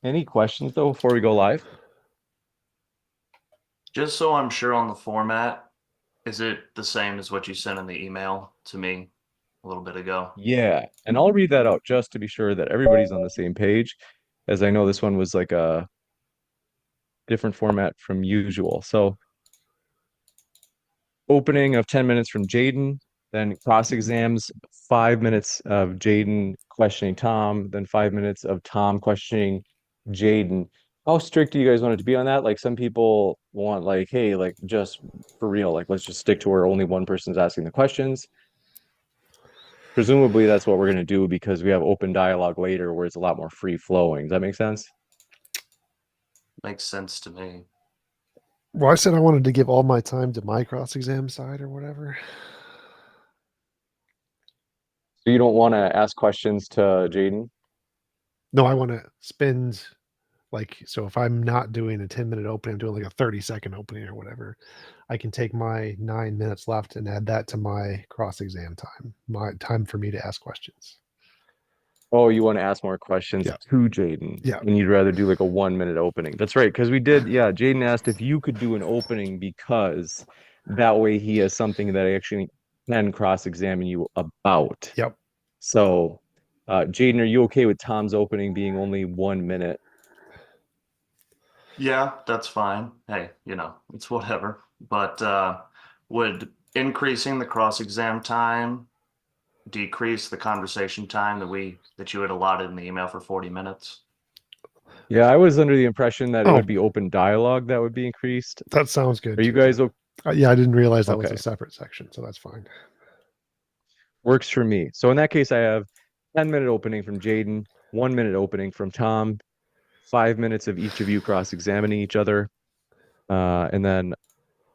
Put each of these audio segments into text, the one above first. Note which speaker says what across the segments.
Speaker 1: Any questions though before we go live?
Speaker 2: Just so I'm sure on the format, is it the same as what you sent in the email to me a little bit ago?
Speaker 1: Yeah, and I'll read that out just to be sure that everybody's on the same page, as I know this one was like a different format from usual. So opening of 10 minutes from Jadon, then cross exams, 5 minutes of Jadon questioning Tom, then 5 minutes of Tom questioning Jadon. How strict do you guys want it to be on that? Like some people want like, hey, like just for real, like let's just stick to where only one person's asking the questions. Presumably that's what we're going to do because we have open dialogue later where it's a lot more free flowing. Does that make sense?
Speaker 2: Makes sense to me.
Speaker 3: Well, I said I wanted to give all my time to my cross exam side or whatever.
Speaker 1: So you don't want to ask questions to Jadon?
Speaker 3: No, I want to spend like, so if I'm not doing a 10-minute opening, I'm doing like a 30-second opening or whatever. I can take my 9 minutes left and add that to my cross exam time, my time for me to ask questions.
Speaker 1: Oh, you want to ask more questions
Speaker 3: Yeah.
Speaker 1: to Jadon,
Speaker 3: Yeah.
Speaker 1: and you'd rather do like a 1 minute opening. That's right, because we did, yeah. Jadon asked if you could do an opening because that way he has something that I actually can cross-examine you about.
Speaker 3: Yep.
Speaker 1: So, Jadon, are you okay with Tom's opening being only 1 minute?
Speaker 2: Yeah, that's fine. Hey, it's whatever. But would increasing the cross-exam time decrease the conversation time that you had allotted in the email for 40 minutes?
Speaker 1: Yeah, I was under the impression that it would
Speaker 3: Oh,
Speaker 1: be open dialogue that would be increased.
Speaker 3: that sounds good
Speaker 1: Are you
Speaker 3: too.
Speaker 1: guys
Speaker 3: Yeah, I didn't realize that was a
Speaker 1: okay?
Speaker 3: separate section, so that's fine.
Speaker 1: Works for me. So in that case, I have 10-minute opening from Jadon, 1 minute opening from Tom, 5 minutes of each of you cross-examining each other, and then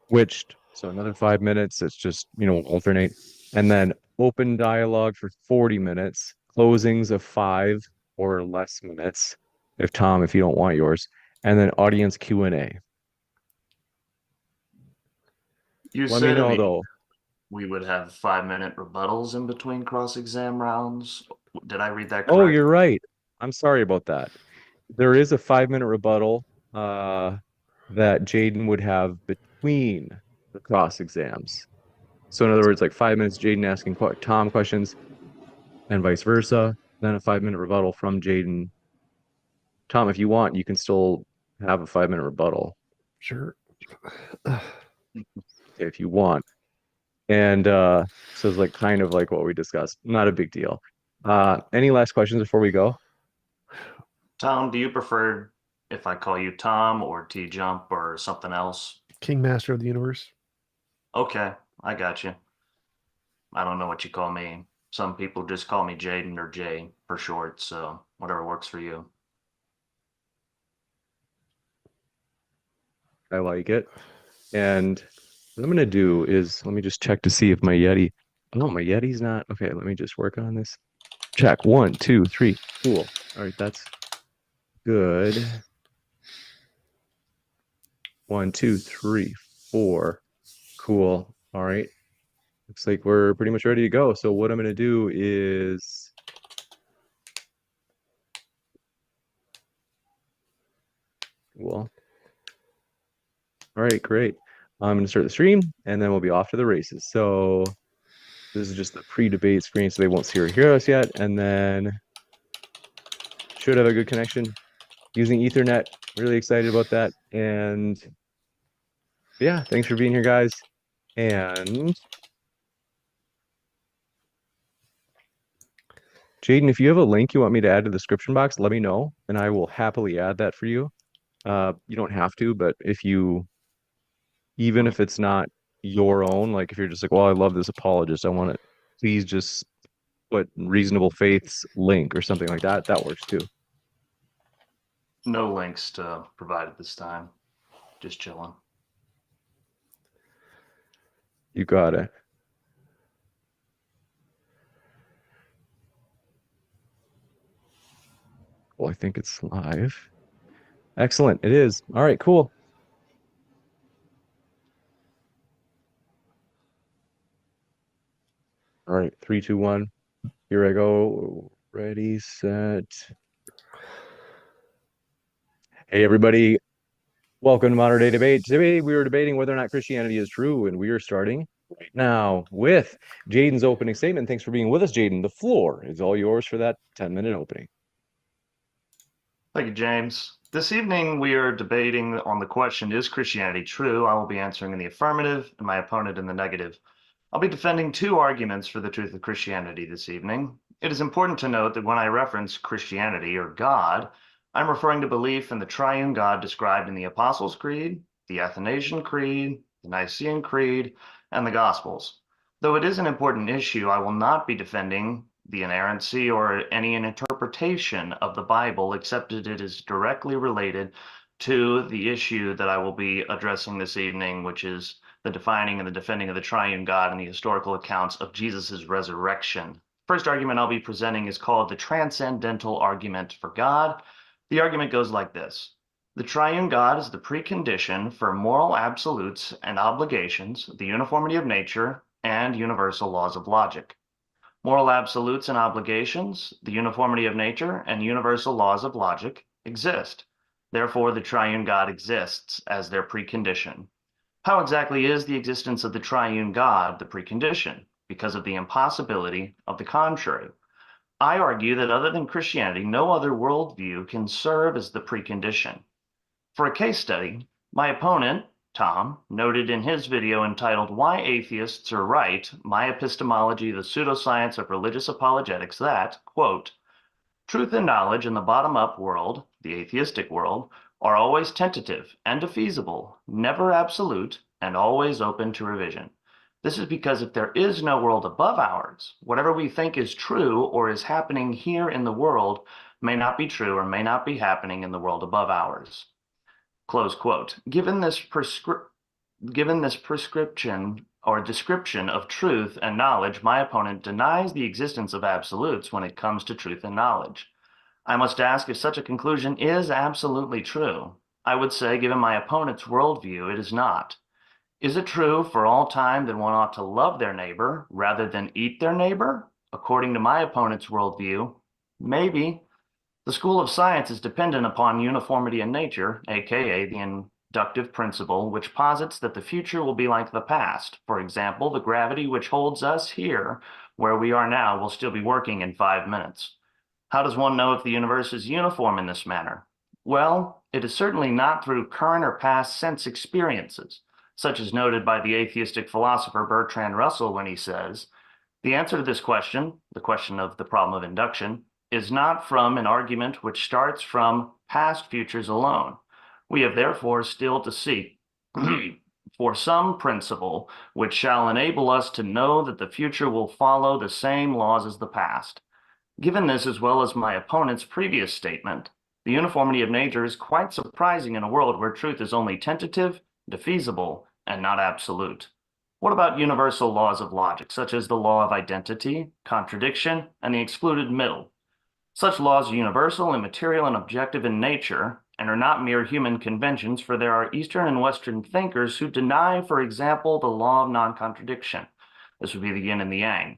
Speaker 1: switched. So another 5 minutes. It's just, alternate. And then open dialogue for 40 minutes, closings of 5 or less minutes. If you don't want yours, and then audience Q&A.
Speaker 2: You
Speaker 1: Let me
Speaker 2: said
Speaker 1: know
Speaker 2: we
Speaker 1: though.
Speaker 2: we would have 5-minute rebuttals in between cross-exam rounds. Did I read that
Speaker 1: Oh, you're
Speaker 2: correctly?
Speaker 1: right. I'm sorry about that. There is a 5 minute rebuttal uh, that Jadon would have between the cross exams. So in other words, like 5 minutes Jadon asking Tom questions and vice versa. Then a 5 minute rebuttal from Jadon. Tom, if you want, you can still have a 5 minute rebuttal
Speaker 3: Sure.
Speaker 1: if you want. And so it's like kind of like what we discussed. Not a big deal. Any last questions before we go?
Speaker 2: Tom, do you prefer if I call you Tom or TJump or something else?
Speaker 3: King Master of the Universe.
Speaker 2: Okay, I got you. I don't know what you call me. Some people just call me Jaden or Jay for short, so whatever works for you.
Speaker 1: I like it. And what I'm gonna do is let me just check to see if my Yeti. Oh, my Yeti's not. Okay, let me just work on this. Check. 1, 2, 3. Cool. All right, that's good. 1, 2, 3, 4. Cool. All right. Looks like we're pretty much ready to go. So what I'm gonna do is well, all right, great. I'm gonna start the stream and then we'll be off to the races. So this is just the pre-debate screen, so they won't see or hear us yet, and then should have a good connection using Ethernet. Really excited about that. And yeah, thanks for being here, guys. And Jadon, if you have a link you want me to add to the description box, let me know, and I will happily add that for you. You don't have to, but even if it's not your own, like if you're just like, well, I love this apologist, I want it, please just put Reasonable Faith's link or something like that. That works too.
Speaker 2: No links to provide at this time. Just chilling.
Speaker 1: You got it. Well, I think it's live. Excellent. It is. All right, cool. All right, 3, 2, 1. Here I go. Ready, set. Hey, everybody. Welcome to Modern Day Debate. Today, we are debating whether or not Christianity is true, and we are starting right now with Jadon's opening statement. Thanks for being with us, Jadon. The floor is all yours for that 10-minute opening.
Speaker 2: Thank you, James. This evening, we are debating on the question, is Christianity true? I will be answering in the affirmative and my opponent in the negative. I'll be defending two arguments for the truth of Christianity this evening. It is important to note that when I reference Christianity or God, I'm referring to belief in the triune God described in the Apostles' Creed, the Athanasian Creed, the Nicene Creed, and the Gospels. Though it is an important issue, I will not be defending the inerrancy or any interpretation of the Bible, except that it is directly related to the issue that I will be addressing this evening, which is the defining and the defending of the triune God and the historical accounts of Jesus' resurrection. First argument I'll be presenting is called the transcendental argument for God. The argument goes like this. The triune God is the precondition for moral absolutes and obligations, the uniformity of nature, and universal laws of logic. Moral absolutes and obligations, the uniformity of nature, and universal laws of logic exist. Therefore, the triune God exists as their precondition. How exactly is the existence of the triune God the precondition? Because of the impossibility of the contrary. I argue that other than Christianity, no other worldview can serve as the precondition. For a case study, my opponent, Tom, noted in his video entitled Why Atheists Are Right, My Epistemology, the Pseudoscience of Religious Apologetics, that, quote, truth and knowledge in the bottom-up world, the atheistic world, are always tentative and defeasible, never absolute, and always open to revision. This is because if there is no world above ours, whatever we think is true or is happening here in the world may not be true or may not be happening in the world above ours. Close quote. Given this prescription or description of truth and knowledge, my opponent denies the existence of absolutes when it comes to truth and knowledge. I must ask if such a conclusion is absolutely true. I would say, given my opponent's worldview, it is not. Is it true for all time that one ought to love their neighbor rather than eat their neighbor? According to my opponent's worldview, maybe. The school of science is dependent upon uniformity in nature, aka the inductive principle, which posits that the future will be like the past. For example, the gravity which holds us here, where we are now, will still be working in 5 minutes. How does one know if the universe is uniform in this manner? Well, it is certainly not through current or past sense experiences, such as noted by the atheistic philosopher Bertrand Russell when he says, the answer to this question, the question of the problem of induction, is not from an argument which starts from past futures alone. We have therefore still to seek for some principle which shall enable us to know that the future will follow the same laws as the past. Given this, as well as my opponent's previous statement, the uniformity of nature is quite surprising in a world where truth is only tentative, defeasible, and not absolute. What about universal laws of logic, such as the law of identity, contradiction, and the excluded middle? Such laws are universal, immaterial, and objective in nature, and are not mere human conventions, for there are Eastern and Western thinkers who deny, for example, the law of non-contradiction. This would be the yin and the yang.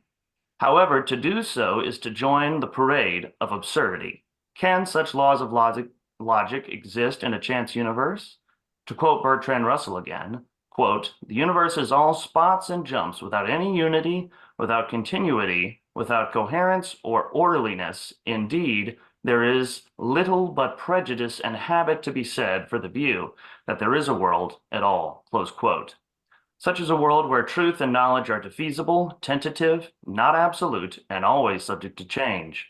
Speaker 2: However, to do so is to join the parade of absurdity. Can such laws of logic exist in a chance universe? To quote Bertrand Russell again, quote, the universe is all spots and jumps without any unity, without continuity, without coherence or orderliness. Indeed, there is little but prejudice and habit to be said for the view that there is a world at all, close quote. Such is a world where truth and knowledge are defeasible, tentative, not absolute, and always subject to change.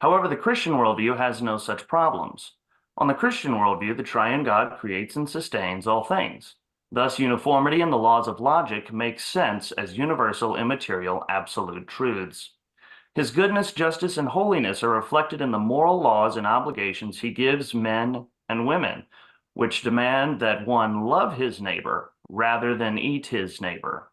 Speaker 2: However, the Christian worldview has no such problems. On the Christian worldview, the triune God creates and sustains all things. Thus, uniformity and the laws of logic make sense as universal, immaterial, absolute truths. His goodness, justice, and holiness are reflected in the moral laws and obligations he gives men and women, which demand that one love his neighbor rather than eat his neighbor.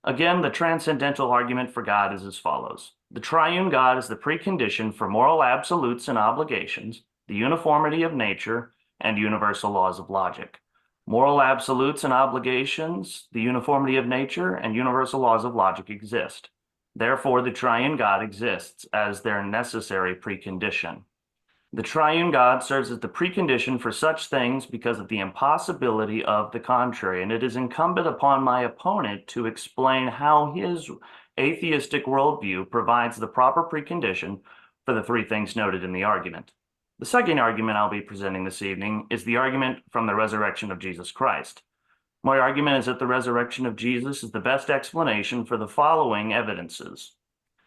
Speaker 2: Again, the transcendental argument for God is as follows. The triune God is the precondition for moral absolutes and obligations, the uniformity of nature, and universal laws of logic. Moral absolutes and obligations, the uniformity of nature, and universal laws of logic exist. Therefore, the triune God exists as their necessary precondition. The triune God serves as the precondition for such things because of the impossibility of the contrary, and it is incumbent upon my opponent to explain how his atheistic worldview provides the proper precondition for the three things noted in the argument. The second argument I'll be presenting this evening is the argument from the resurrection of Jesus Christ. My argument is that the resurrection of Jesus is the best explanation for the following evidences.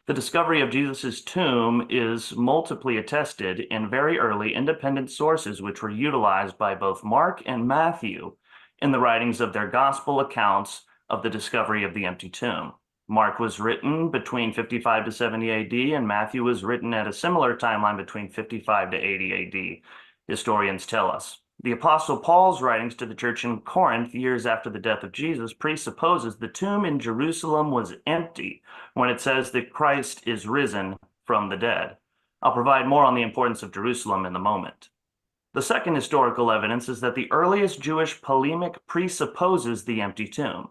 Speaker 2: The discovery of Jesus' tomb is multiply attested in very early independent sources which were utilized by both Mark and Matthew in the writings of their gospel accounts of the discovery of the empty tomb. Mark was written between 55 to 70 AD, and Matthew was written at a similar timeline between 55 to 80 AD, historians tell us. The Apostle Paul's writings to the church in Corinth years after the death of Jesus presupposes the tomb in Jerusalem was empty when it says that Christ is risen from the dead. I'll provide more on the importance of Jerusalem in a moment. The second historical evidence is that the earliest Jewish polemic presupposes the empty tomb.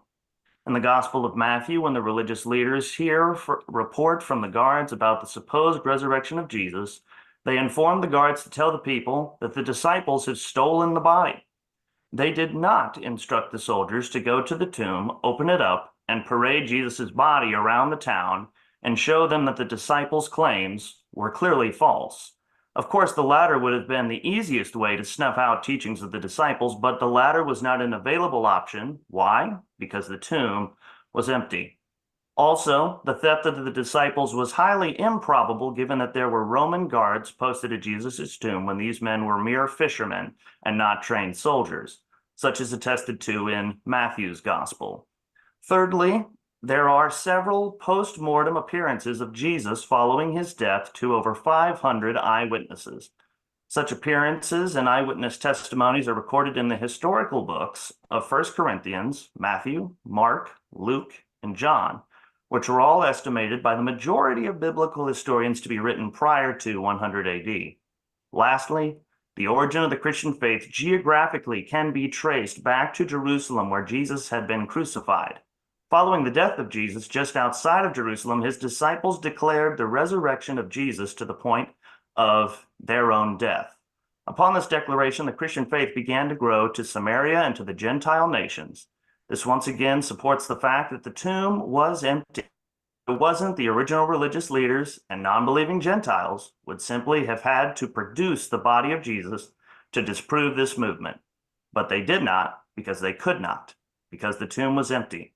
Speaker 2: In the Gospel of Matthew, when the religious leaders hear report from the guards about the supposed resurrection of Jesus, they inform the guards to tell the people that the disciples have stolen the body. They did not instruct the soldiers to go to the tomb, open it up, and parade Jesus' body around the town and show them that the disciples' claims were clearly false. Of course, the latter would have been the easiest way to snuff out teachings of the disciples, but the latter was not an available option. Why? Because the tomb was empty. Also, the theft of the disciples was highly improbable given that there were Roman guards posted at Jesus' tomb when these men were mere fishermen and not trained soldiers, such as attested to in Matthew's gospel. Thirdly, there are several post-mortem appearances of Jesus following his death to over 500 eyewitnesses. Such appearances and eyewitness testimonies are recorded in the historical books of 1 Corinthians, Matthew, Mark, Luke, and John, which were all estimated by the majority of biblical historians to be written prior to 100 AD. Lastly, the origin of the Christian faith geographically can be traced back to Jerusalem, where Jesus had been crucified. Following the death of Jesus, just outside of Jerusalem, his disciples declared the resurrection of Jesus to the point of their own death. Upon this declaration, the Christian faith began to grow to Samaria and to the Gentile nations. This once again supports the fact that the tomb was empty. If it wasn't, the original religious leaders and non-believing Gentiles would simply have had to produce the body of Jesus to disprove this movement. But they did not, because they could not, because the tomb was empty.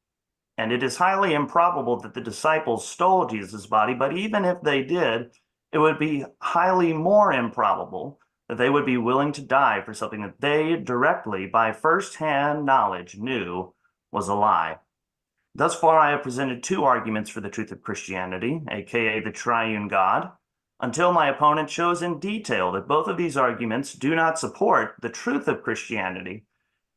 Speaker 2: And it is highly improbable that the disciples stole Jesus' body, but even if they did, it would be highly more improbable that they would be willing to die for something that they directly, by first-hand knowledge, knew was a lie. Thus far, I have presented two arguments for the truth of Christianity, aka the triune God, until my opponent shows in detail that both of these arguments do not support the truth of Christianity,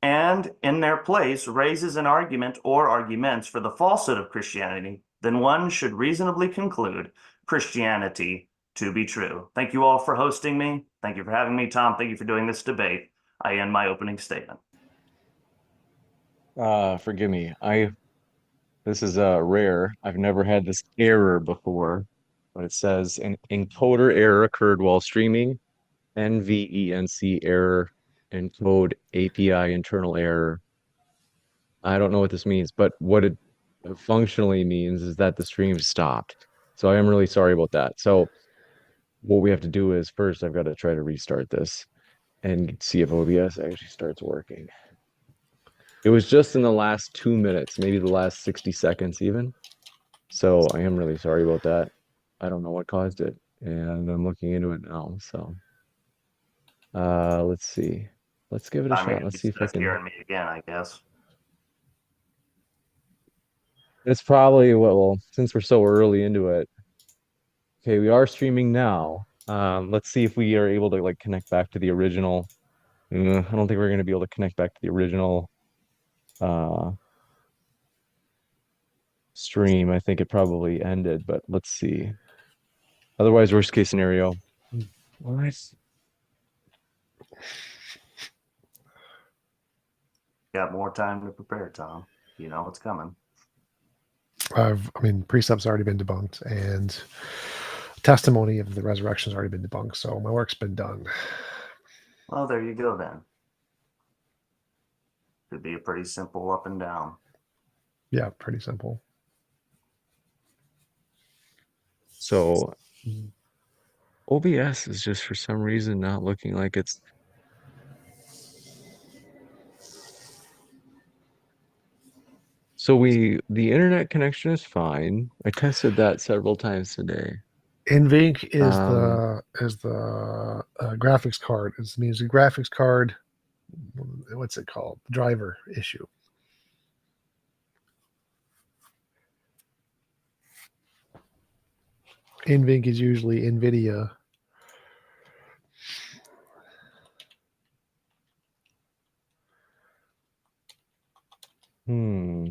Speaker 2: and in their place raises an argument or arguments for the falsehood of Christianity, then one should reasonably conclude Christianity to be true. Thank you all for hosting me. Thank you for having me, Tom. Thank you for doing this debate. I end my opening statement.
Speaker 1: Forgive me. This is rare. I've never had this error before, but it says an encoder error occurred while streaming. NVENC error, encode API internal error. I don't know what this means, but what it functionally means is that the stream stopped. So I am really sorry about that. So what we have to do is first I've got to try to restart this and see if OBS actually starts working. It was just in the last 2 minutes, maybe the last 60 seconds even. So I am really sorry about that. I don't know what caused it, and I'm looking into it now. So let's see. Let's give it a shot. Let's see if I can.
Speaker 2: Hearing me again, I guess.
Speaker 1: It's probably well, since we're so early into it. Okay, we are streaming now. Let's see if we are able to like connect back to the original. I don't think we're going to be able to connect back to the original stream. I think it probably ended, but let's see. Otherwise, worst case scenario. What?
Speaker 2: Got more time to prepare, Tom. You know what's coming.
Speaker 3: I mean, precept's already been debunked, and testimony of the resurrection has already been debunked, so my work's been done.
Speaker 2: Well, there you go then. Could be a pretty simple up and down.
Speaker 3: Yeah, pretty simple.
Speaker 1: So OBS is just for some reason not looking like it's. So the internet connection is fine. I tested that several times today.
Speaker 3: NVINC is
Speaker 1: Um,
Speaker 3: the graphics card. It means the graphics card. What's it called? Driver issue. NVINC is usually NVIDIA.
Speaker 1: hmm.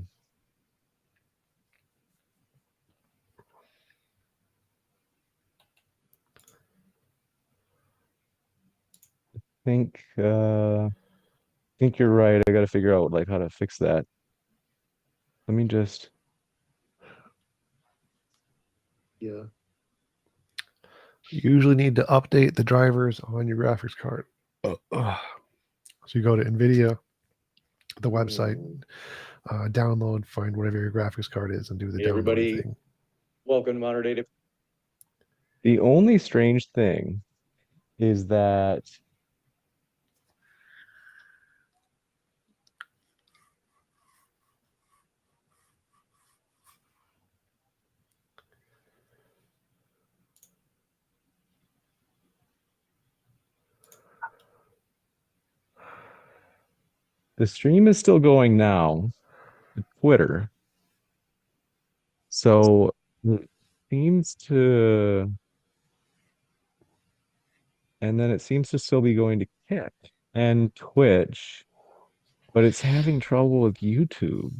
Speaker 1: Think you're right. I got to figure out like how to fix that. Let me just.
Speaker 3: Yeah. You usually need to update the drivers on your graphics card. So you go to NVIDIA, the website, download, find whatever your graphics card is, and do the
Speaker 1: Hey,
Speaker 3: download
Speaker 1: everybody.
Speaker 3: thing.
Speaker 1: Welcome to Modern Data. The only strange thing is that the stream is still going now to Twitter. So it seems to, and then it seems to still be going to Kick and Twitch, but it's having trouble with YouTube.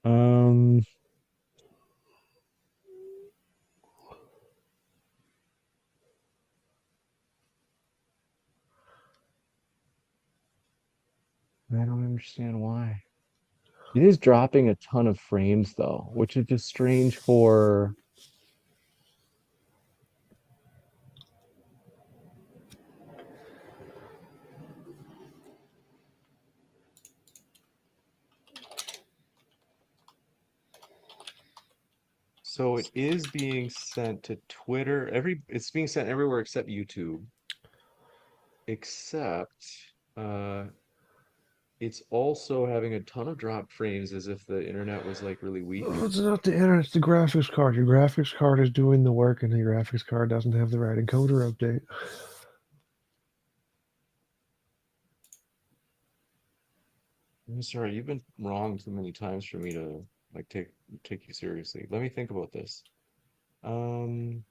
Speaker 1: Um, I don't understand why. It is dropping a ton of frames though, which is just strange for. So it is being sent to Twitter. It's being sent everywhere except YouTube. Except it's also having a ton of drop frames as if the internet was like really weak.
Speaker 3: Oh, it's not the internet, it's the graphics card. Your graphics card is doing the work, and the graphics card doesn't have the right encoder update.
Speaker 1: I'm sorry, you've been wrong too many times for me to like take you seriously. Let me think about this. Um,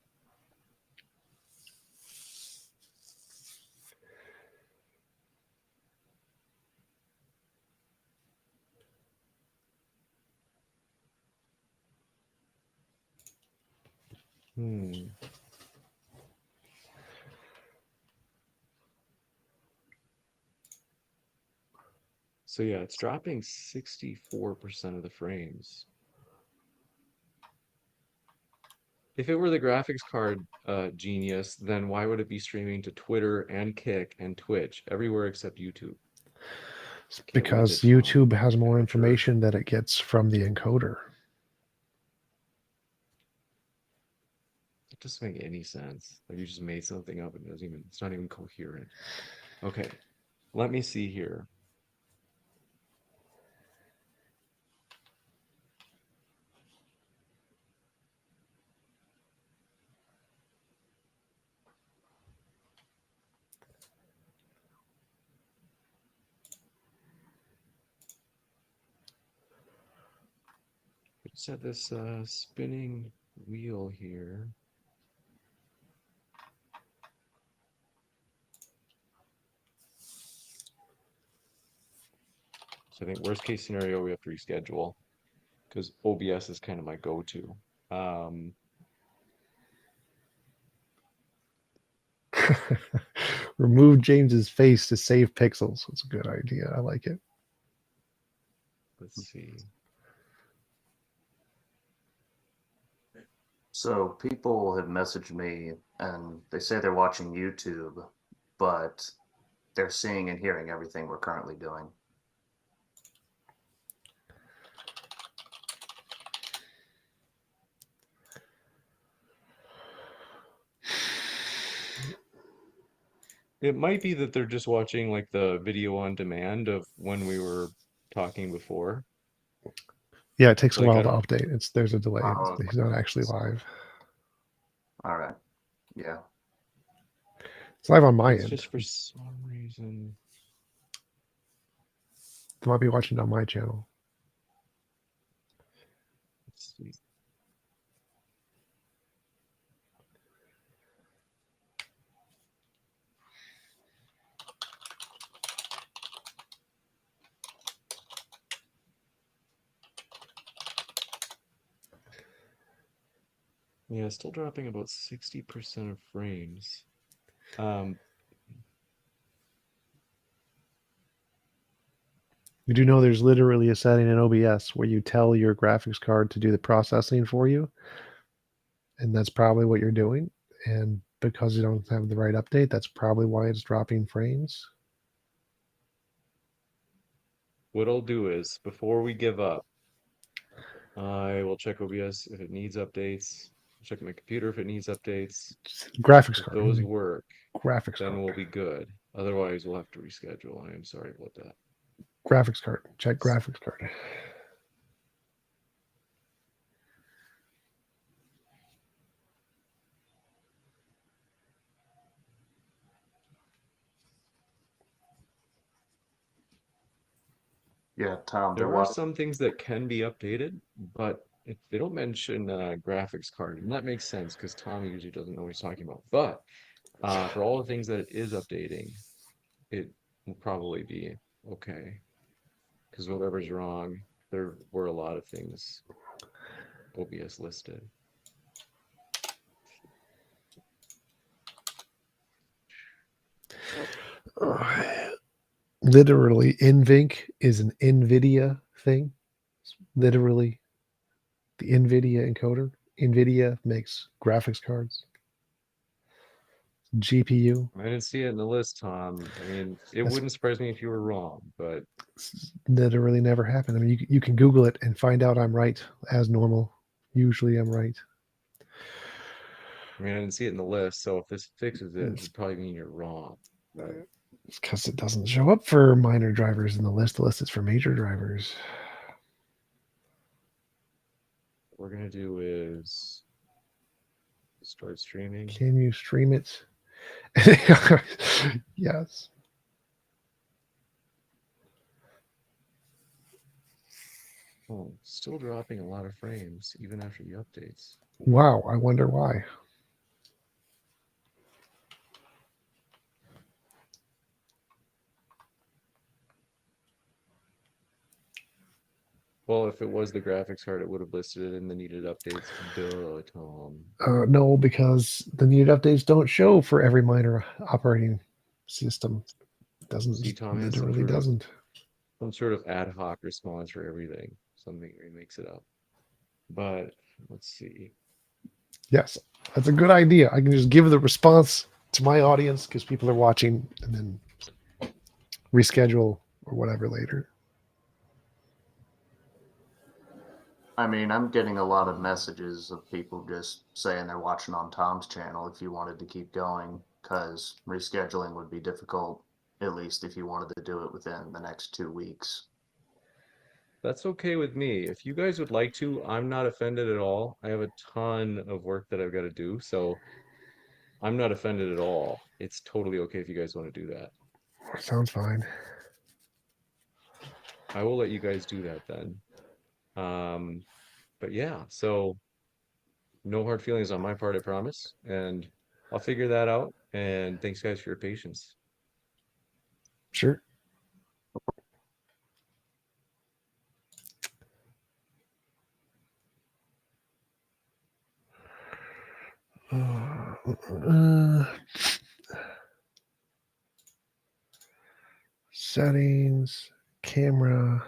Speaker 1: hmm. So yeah, it's dropping 64% of the frames. If it were the graphics card genius, then why would it be streaming to Twitter and Kick and Twitch everywhere except YouTube? Can't believe
Speaker 3: Because
Speaker 1: it's wrong.
Speaker 3: YouTube has more
Speaker 1: Amateur.
Speaker 3: information that it gets from the encoder.
Speaker 1: It doesn't make any sense. Like you just made something up and it's not even coherent. Okay, let me see here. Set this spinning wheel here. So I think worst case scenario, we have to reschedule because OBS is kind of my go-to.
Speaker 3: Remove James's face to save pixels. It's a good idea. I like it.
Speaker 1: Let's see.
Speaker 2: So people have messaged me and they say they're watching YouTube, but they're seeing and hearing everything we're currently doing.
Speaker 1: It might be that they're just watching like the video on demand of when we were talking before.
Speaker 3: Yeah, it takes a
Speaker 1: Like,
Speaker 3: while
Speaker 1: I
Speaker 3: to
Speaker 1: don't.
Speaker 3: update. There's a delay.
Speaker 2: Oh,
Speaker 3: He's not actually live.
Speaker 2: all right. Yeah.
Speaker 3: It's live on my
Speaker 1: It's
Speaker 3: end.
Speaker 1: just for some reason.
Speaker 3: They might be watching it on my channel.
Speaker 1: Let's see. Yeah, still dropping about 60% of frames.
Speaker 3: You do know there's literally a setting in OBS where you tell your graphics card to do the processing for you, and that's probably what you're doing. And because you don't have the right update, that's probably why it's dropping frames.
Speaker 1: What I'll do is, before we give up, I will check OBS if it needs updates. Check my computer if it needs updates.
Speaker 3: Graphics
Speaker 1: If
Speaker 3: card.
Speaker 1: those work,
Speaker 3: Graphics
Speaker 1: then
Speaker 3: card.
Speaker 1: we'll be good. Otherwise, we'll have to reschedule. I am sorry about that.
Speaker 3: Graphics card. Check graphics card.
Speaker 2: Yeah, Tom,
Speaker 1: There are some things that can be updated, but if they don't mention graphics card, and that makes sense because Tommy usually doesn't know what he's talking about. But for all the things that it is updating, it will probably be okay. Because whatever's wrong, there were a lot of things OBS listed.
Speaker 3: Literally, NVINC is an NVIDIA thing. It's literally the NVIDIA encoder. NVIDIA makes graphics cards. GPU.
Speaker 1: I didn't see it in the list, Tom. I mean, it
Speaker 3: That's
Speaker 1: wouldn't surprise me if you were wrong, but
Speaker 3: literally never happened. I mean, you can Google it and find out I'm right as normal. Usually I'm right.
Speaker 1: I mean, I didn't see it in the list. So if this fixes it,
Speaker 3: It's
Speaker 1: it'd probably mean you're wrong. But
Speaker 3: because it doesn't show up for minor drivers in the list. The list is for major drivers.
Speaker 1: what we're gonna do is start streaming.
Speaker 3: Can you stream it? Yes.
Speaker 1: Oh, still dropping a lot of frames even after the updates.
Speaker 3: Wow. I wonder why.
Speaker 1: Well, if it was the graphics card, it would have listed it in the needed updates. Duh, Tom.
Speaker 3: No, because the needed updates don't show for every minor operating system. It doesn't.
Speaker 1: See, Tom has
Speaker 3: Literally doesn't.
Speaker 1: some sort of ad hoc response for everything. Something where he makes it up. But let's see.
Speaker 3: Yes, that's a good idea. I can just give the response to my audience because people are watching, and then reschedule or whatever later.
Speaker 2: I mean, I'm getting a lot of messages of people just saying they're watching on Tom's channel if you wanted to keep going, because rescheduling would be difficult, at least if you wanted to do it within the next 2 weeks.
Speaker 1: That's okay with me. If you guys would like to, I'm not offended at all. I have a ton of work that I've got to do, so I'm not offended at all. It's totally okay if you guys want to do that.
Speaker 3: Sounds fine.
Speaker 1: I will let you guys do that then. But yeah, so no hard feelings on my part, I promise. And I'll figure that out. And thanks guys for your patience.
Speaker 3: Sure. Settings, camera,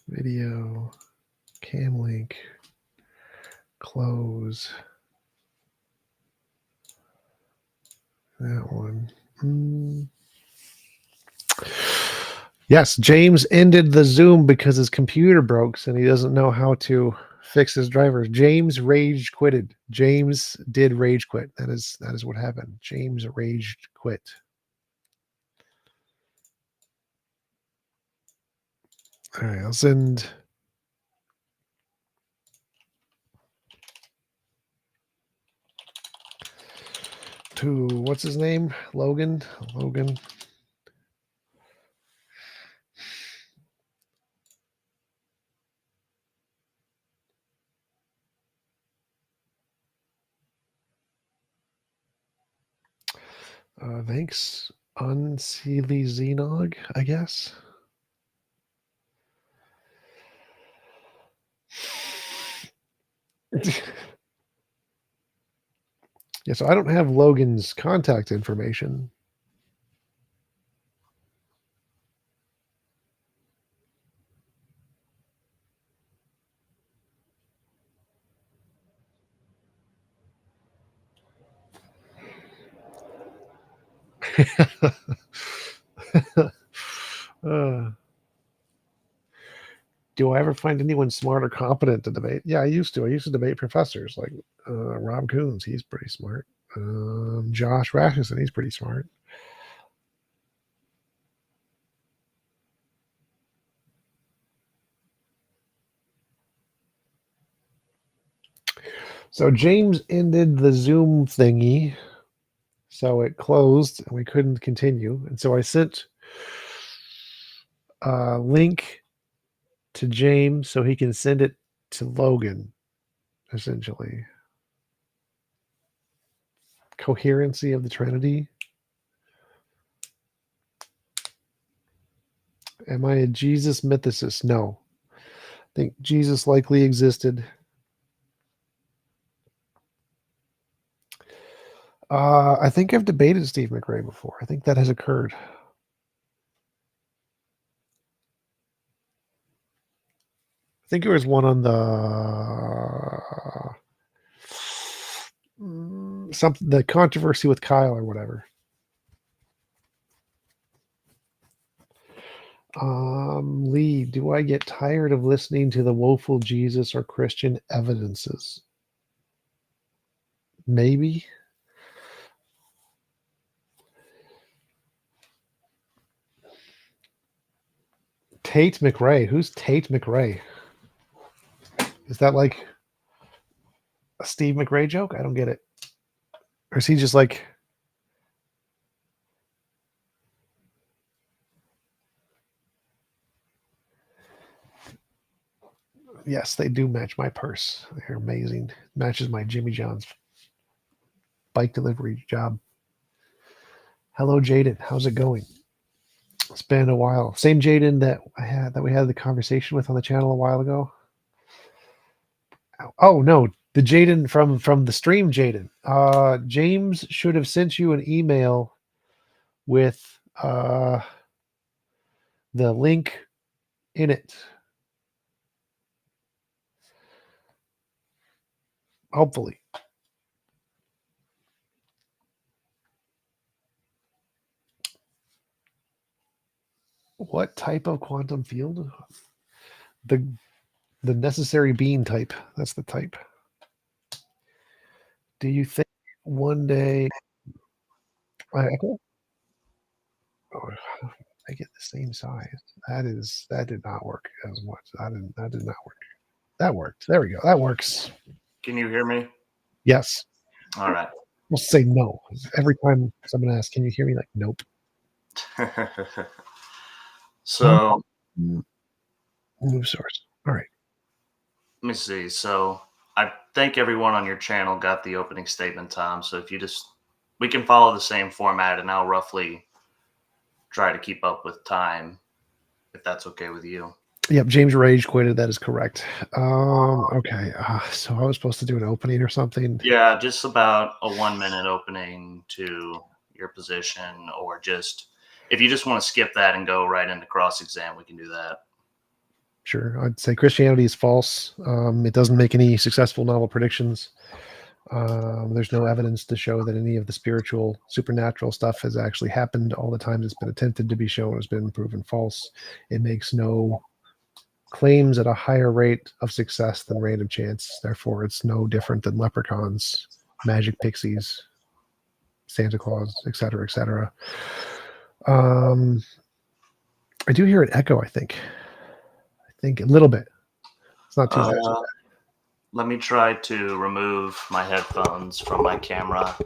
Speaker 3: video. Cam link. Close. That one. Yes, James ended the Zoom because his computer broke and he doesn't know how to fix his drivers. James rage quitted. James did rage quit. That is what happened. James raged quit. All right, I'll send. To what's his name? Logan. Thanks, Unseely Xenog, I guess. Yeah, so I don't have Logan's contact information. Do I ever find anyone smart or competent to debate? Yeah, I used to. I used to debate professors like Rob Coons. He's pretty smart. Josh Rasmussen. He's pretty smart. So James ended the Zoom thingy. So it closed and we couldn't continue. And so I sent a link to James so he can send it to Logan, essentially. Coherency of the Trinity. Am I a Jesus mythicist? No. I think Jesus likely existed. I think I've debated Steve McRae before. I think that has occurred. I think there was one on the controversy with Kyle or whatever. Lee, do I get tired of listening to the woeful Jesus or Christian evidences? Maybe. Tate McRae. Who's Tate McRae? Is that like a Steve McRae joke? I don't get it. Or is he just like... Yes, they do match my purse. They're amazing. Matches my Jimmy John's bike delivery job. Hello, Jadon. How's it going? It's been a while. Same Jadon that we had the conversation with on the channel a while ago. Oh no, the Jadon from the stream, Jadon. James should have sent you an email with the link in it. Hopefully. What type of quantum field? The necessary being type. That's the type. Do you think one day I get the same size? That did not work as much. That did not work. That worked. There we go. That works.
Speaker 2: Can you hear me?
Speaker 3: Yes.
Speaker 2: All right.
Speaker 3: We'll say no. Every time someone asks, can you hear me? Like, nope.
Speaker 2: So
Speaker 3: Move source. All right.
Speaker 2: let me see. So I think everyone on your channel got the opening statement, Tom. So if you we can follow the same format, and I'll roughly try to keep up with time, if that's okay with you.
Speaker 3: Yep, James Rage quitted. That is correct. Okay. So I was supposed to do an opening or something.
Speaker 2: Yeah, just about a 1 minute opening to your position, or just if you just want to skip that and go right into cross exam, we can do that.
Speaker 3: Sure. I'd say Christianity is false. It doesn't make any successful novel predictions. There's no evidence to show that any of the spiritual, supernatural stuff has actually happened. All the times it's been attempted to be shown has been proven false. It makes no claims at a higher rate of success than random chance. Therefore, it's no different than leprechauns, magic pixies, Santa Claus, etc., etc. I do hear an echo. I think a little bit. It's not too bad.
Speaker 2: Let me try to remove my headphones from my camera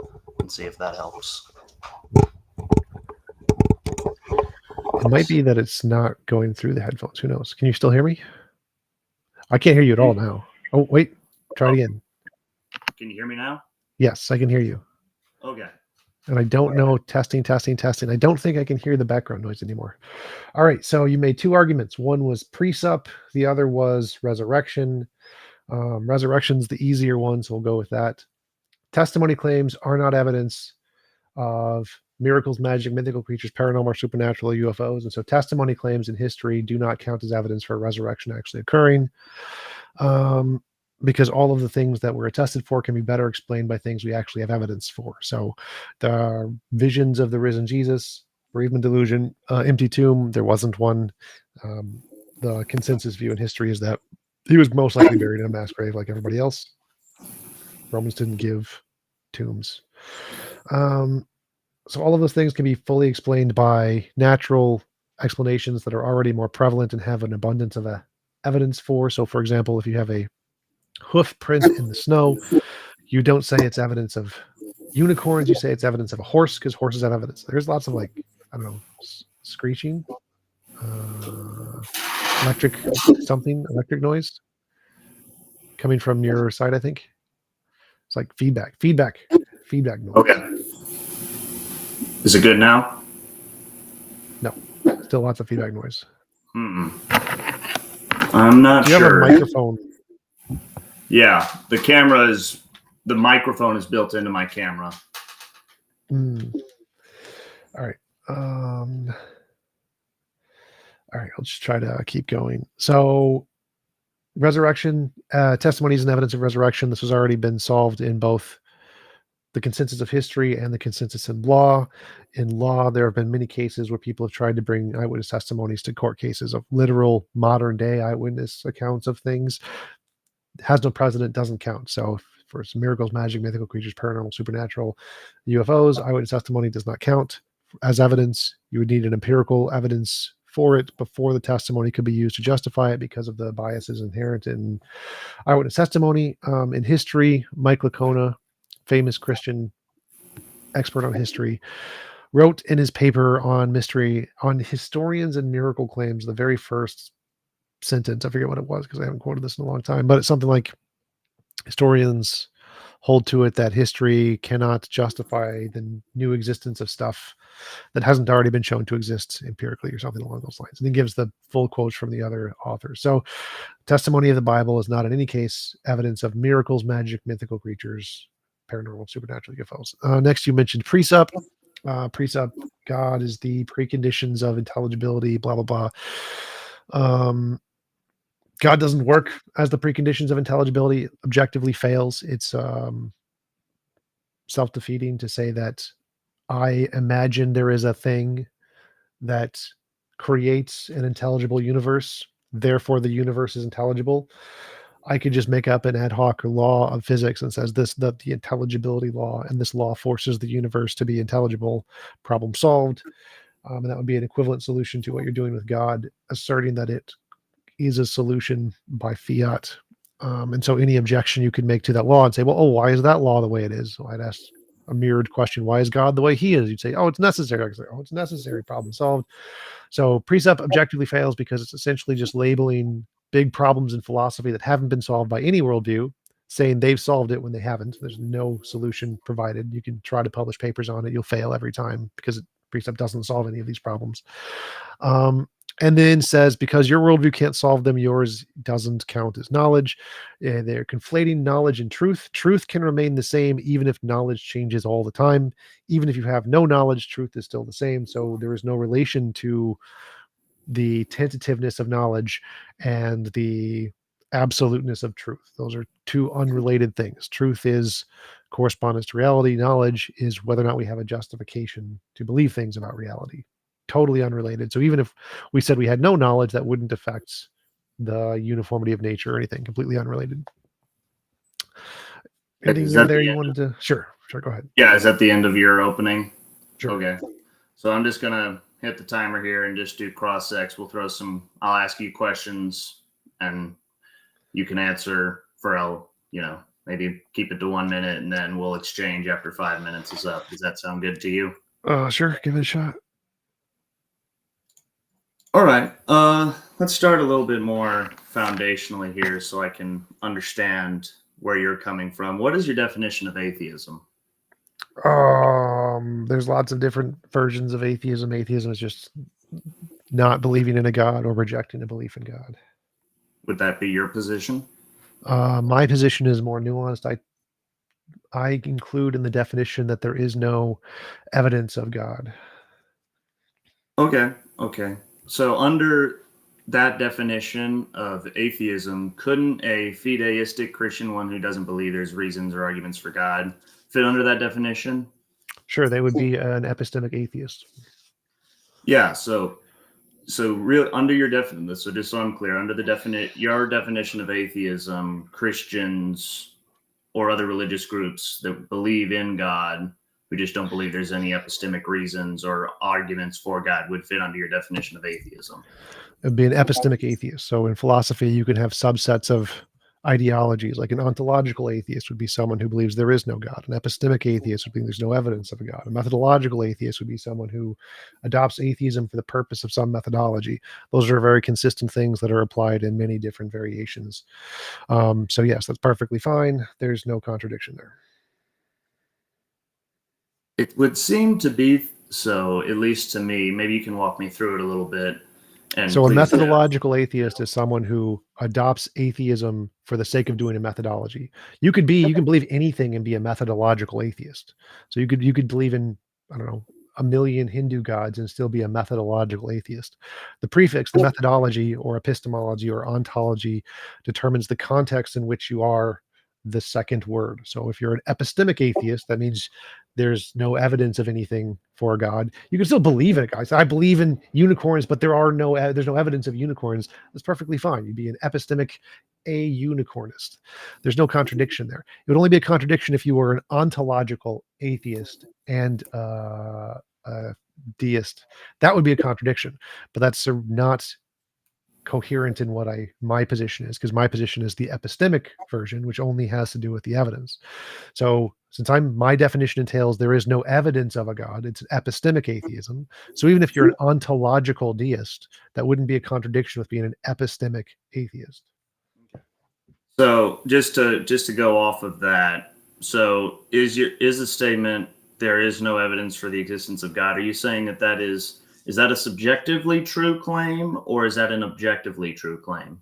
Speaker 2: and see if that helps.
Speaker 3: It might be that it's not going through the headphones. Who knows? Can you still hear me? I can't hear you at all now. Oh, wait. Try it again.
Speaker 2: Can you hear me now?
Speaker 3: Yes, I can hear you.
Speaker 2: Okay.
Speaker 3: And I don't know. Testing. I don't think I can hear the background noise anymore. All right. So you made two arguments. One was presup. The other was resurrection. Resurrection's the easier one, so we'll go with that. Testimony claims are not evidence of miracles, magic, mythical creatures, paranormal, or supernatural, UFOs. And so testimony claims in history do not count as evidence for a resurrection actually occurring. Because all of the things that were attested for can be better explained by things we actually have evidence for. So the visions of the risen Jesus, bereavement delusion, empty tomb, there wasn't one. The consensus view in history is that he was most likely buried in a mass grave like everybody else. Romans didn't give tombs. So all of those things can be fully explained by natural explanations that are already more prevalent and have an abundance of evidence for. So, for example, if you have a hoof print in the snow, you don't say it's evidence of unicorns. You say it's evidence of a horse because horses have evidence. There's lots of screeching, electric noise coming from your side. I think it's like feedback noise.
Speaker 2: Okay. Is it good now?
Speaker 3: No, still lots of feedback noise.
Speaker 2: I'm not
Speaker 3: sure. Do you have a microphone?
Speaker 2: Yeah, the microphone is built into my camera.
Speaker 3: All right. All right, I'll just try to keep going. So resurrection, testimonies and evidence of resurrection. This has already been solved in both the consensus of history and the consensus in law. In law, there have been many cases where people have tried to bring eyewitness testimonies to court cases of literal modern day eyewitness accounts of things. It has no precedent, doesn't count. So for some miracles, magic, mythical creatures, paranormal, supernatural, UFOs, eyewitness testimony does not count as evidence. You would need an empirical evidence for it before the testimony could be used to justify it because of the biases inherent in eyewitness testimony. In history, Mike Licona, famous Christian expert on history, wrote in his paper on historians and miracle claims, the very first sentence, I forget what it was because I haven't quoted this in a long time, but it's something like historians hold to it that history cannot justify the new existence of stuff that hasn't already been shown to exist empirically or something along those lines. And he gives the full quotes from the other authors. So testimony of the Bible is not in any case evidence of miracles, magic, mythical creatures, paranormal, supernatural, UFOs. Next, you mentioned precept. Precept, God is the preconditions of intelligibility, blah, blah, blah. God doesn't work as the preconditions of intelligibility, objectively fails. It's self-defeating to say that I imagine there is a thing that creates an intelligible universe, therefore the universe is intelligible. I could just make up an ad hoc law of physics and says the intelligibility law, and this law forces the universe to be intelligible. Problem solved. And that would be an equivalent solution to what you're doing with God, asserting that it is a solution by fiat. And so any objection you could make to that law and say, well, why is that law the way it is? So I'd ask a mirrored question, why is God the way he is? You'd say, it's necessary. I'd say, it's necessary, problem solved. So precept objectively fails because it's essentially just labeling big problems in philosophy that haven't been solved by any worldview, saying they've solved it when they haven't. There's no solution provided. You can try to publish papers on it. You'll fail every time because precept doesn't solve any of these problems. And then says, because your worldview can't solve them, yours doesn't count as knowledge. They're conflating knowledge and truth. Truth can remain the same even if knowledge changes all the time. Even if you have no knowledge, truth is still the same. So there is no relation to the tentativeness of knowledge and the absoluteness of truth. Those are two unrelated things. Truth is correspondence to reality. Knowledge is whether or not we have a justification to believe things about reality. Totally unrelated. So even if we said we had no knowledge, that wouldn't affect the uniformity of nature or anything. Completely unrelated. Anything
Speaker 2: Is
Speaker 3: in
Speaker 2: that
Speaker 3: there
Speaker 2: the
Speaker 3: you
Speaker 2: end?
Speaker 3: wanted to? Sure, go ahead.
Speaker 2: Yeah, is that the end of your opening?
Speaker 3: Sure.
Speaker 2: Okay. So I'm just gonna hit the timer here and just do cross sex. We'll throw some. I'll ask you questions, and you can answer for maybe keep it to 1 minute, and then we'll exchange after 5 minutes is up. Does that sound good to you?
Speaker 3: Sure, give it a shot.
Speaker 2: All right. Let's start a little bit more foundationally here, so I can understand where you're coming from. What is your definition of atheism?
Speaker 3: There's lots of different versions of atheism. Atheism is just not believing in a God or rejecting a belief in God.
Speaker 2: Would that be your position?
Speaker 3: My position is more nuanced. I include in the definition that there is no evidence of God.
Speaker 2: Okay. So under that definition of atheism, couldn't a fideistic Christian, one who doesn't believe there's reasons or arguments for God, fit under that definition?
Speaker 3: Sure, they would be an epistemic atheist.
Speaker 2: Yeah. So real under your definition. So just so I'm clear, under your definition of atheism, Christians or other religious groups that believe in God, who just don't believe there's any epistemic reasons or arguments for God, would fit under your definition of atheism.
Speaker 3: It would be an epistemic atheist. So in philosophy, you can have subsets of ideologies. Like an ontological atheist would be someone who believes there is no God. An epistemic atheist would be there's no evidence of a God. A methodological atheist would be someone who adopts atheism for the purpose of some methodology. Those are very consistent things that are applied in many different variations. So yes, that's perfectly fine. There's no contradiction there.
Speaker 2: It would seem to be so, at least to me. Maybe you can walk me through it a little bit. And
Speaker 3: so a
Speaker 2: please,
Speaker 3: methodological atheist is someone who adopts atheism for the sake of doing a methodology. You can believe anything and be a methodological atheist. So you could believe in, I don't know, a million Hindu gods and still be a methodological atheist. The prefix, the methodology or epistemology or ontology, determines the context in which you are the second word. So if you're an epistemic atheist, that means there's no evidence of anything for God. You can still believe in it, guys. I believe in unicorns, but there's no evidence of unicorns. That's perfectly fine. You'd be an epistemic a-unicornist. There's no contradiction there. It would only be a contradiction if you were an ontological atheist and a deist. That would be a contradiction, but that's not coherent in what my position is, because my position is the epistemic version, which only has to do with the evidence. So since my definition entails there is no evidence of a God, it's epistemic atheism. So even if you're an ontological deist, that wouldn't be a contradiction with being an epistemic atheist.
Speaker 2: so just to go off of that, so is the statement there is no evidence for the existence of God? Are you saying that is that a subjectively true claim, or is that an objectively true claim?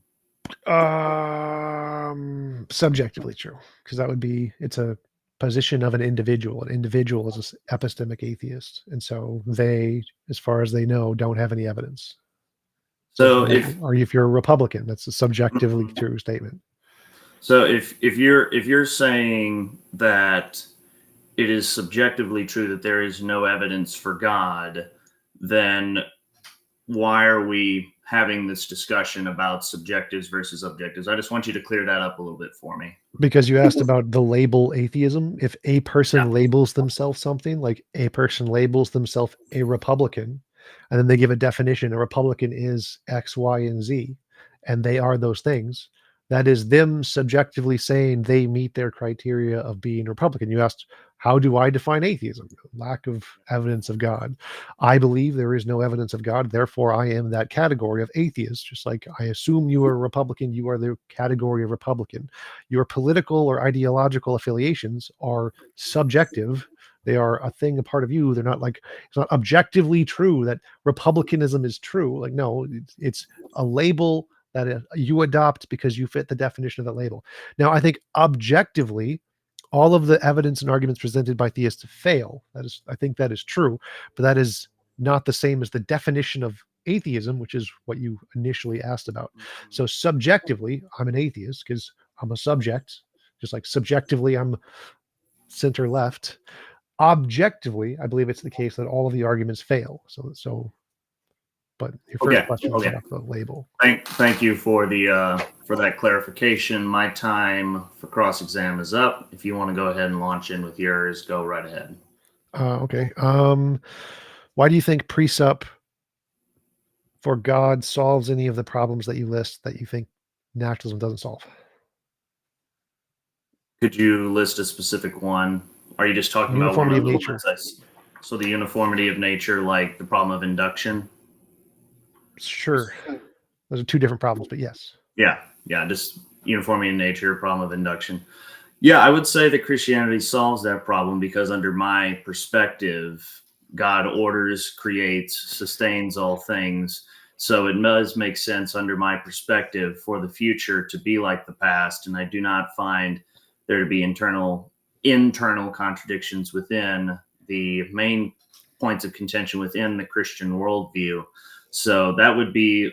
Speaker 3: Subjectively true, because it's a position of an individual. An individual is an epistemic atheist, and so they, as far as they know, don't have any evidence.
Speaker 2: So
Speaker 3: if you're a Republican, that's a subjectively true statement.
Speaker 2: So if you're saying that it is subjectively true that there is no evidence for God, then why are we having this discussion about subjectives versus objectives? I just want you to clear that up a little bit for me.
Speaker 3: Because you asked about the label atheism. If a person labels themselves something, like a person labels themselves a Republican, and then they give a definition, a Republican is X, Y, and Z, and they are those things, that is them subjectively saying they meet their criteria of being Republican. You asked, how do I define atheism? Lack of evidence of God. I believe there is no evidence of God, therefore I am that category of atheist. Just like I assume you are a Republican, you are the category of Republican. Your political or ideological affiliations are subjective. They are a thing, a part of you. They're not it's not objectively true that Republicanism is true. Like, no, it's a label that you adopt because you fit the definition of that label. Now, I think objectively, all of the evidence and arguments presented by theists fail. I think that is true, but that is not the same as the definition of atheism, which is what you initially asked about.
Speaker 2: Mhm.
Speaker 3: So subjectively, I'm an atheist because I'm a subject, just like subjectively, I'm center left. Objectively, I believe it's the case that all of the arguments fail. But your first
Speaker 2: Okay,
Speaker 3: question was
Speaker 2: okay.
Speaker 3: about the label.
Speaker 2: Thank you for that clarification. My time for cross-exam is up. If you want to go ahead and launch in with yours, go right ahead.
Speaker 3: Okay. Why do you think presup for God solves any of the problems that you list that you think naturalism doesn't solve?
Speaker 2: Could you list a specific one? Are you just talking about one
Speaker 3: Uniformity
Speaker 2: of
Speaker 3: of
Speaker 2: the
Speaker 3: nature.
Speaker 2: ones so the uniformity of nature, like the problem of induction?
Speaker 3: Sure. Those are two different problems, but yes.
Speaker 2: Yeah, just uniformity in nature, problem of induction. Yeah, I would say that Christianity solves that problem because, under my perspective, God orders, creates, sustains all things. So it does make sense, under my perspective, for the future to be like the past. And I do not find there to be internal contradictions within the main points of contention within the Christian worldview. So that would be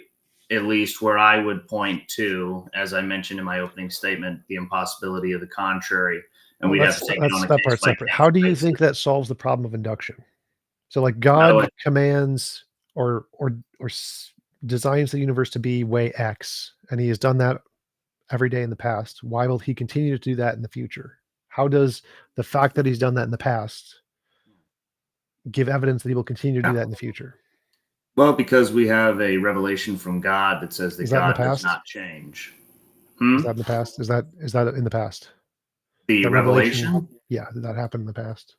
Speaker 2: at least where I would point to, as I mentioned in my opening statement, the impossibility of the contrary. And we have to take it on a
Speaker 3: that
Speaker 2: case
Speaker 3: part
Speaker 2: by
Speaker 3: separate.
Speaker 2: case
Speaker 3: How do you
Speaker 2: basis.
Speaker 3: think that solves the problem of induction? So like
Speaker 2: No,
Speaker 3: God commands or designs the universe to be way X, and he has done that every day in the past. Why will he continue to do that in the future? How does the fact that he's done that in the past give evidence that he will continue to do that in the future?
Speaker 2: well, because we have a revelation from God that says that
Speaker 3: Is that in the
Speaker 2: God does
Speaker 3: past?
Speaker 2: not change.
Speaker 3: Is that in the past? Is that in the past?
Speaker 2: The
Speaker 3: That
Speaker 2: revelation,
Speaker 3: yeah, did that happen in the past?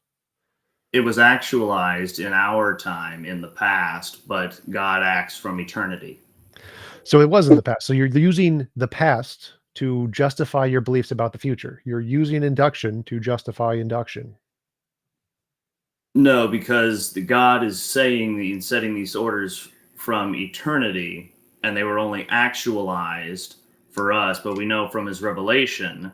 Speaker 2: it was actualized in our time in the past, but God acts from eternity.
Speaker 3: So it was in the past. So you're using the past to justify your beliefs about the future. You're using induction to justify induction.
Speaker 2: No, because the God is saying and setting these orders from eternity, and they were only actualized for us, but we know from his revelation,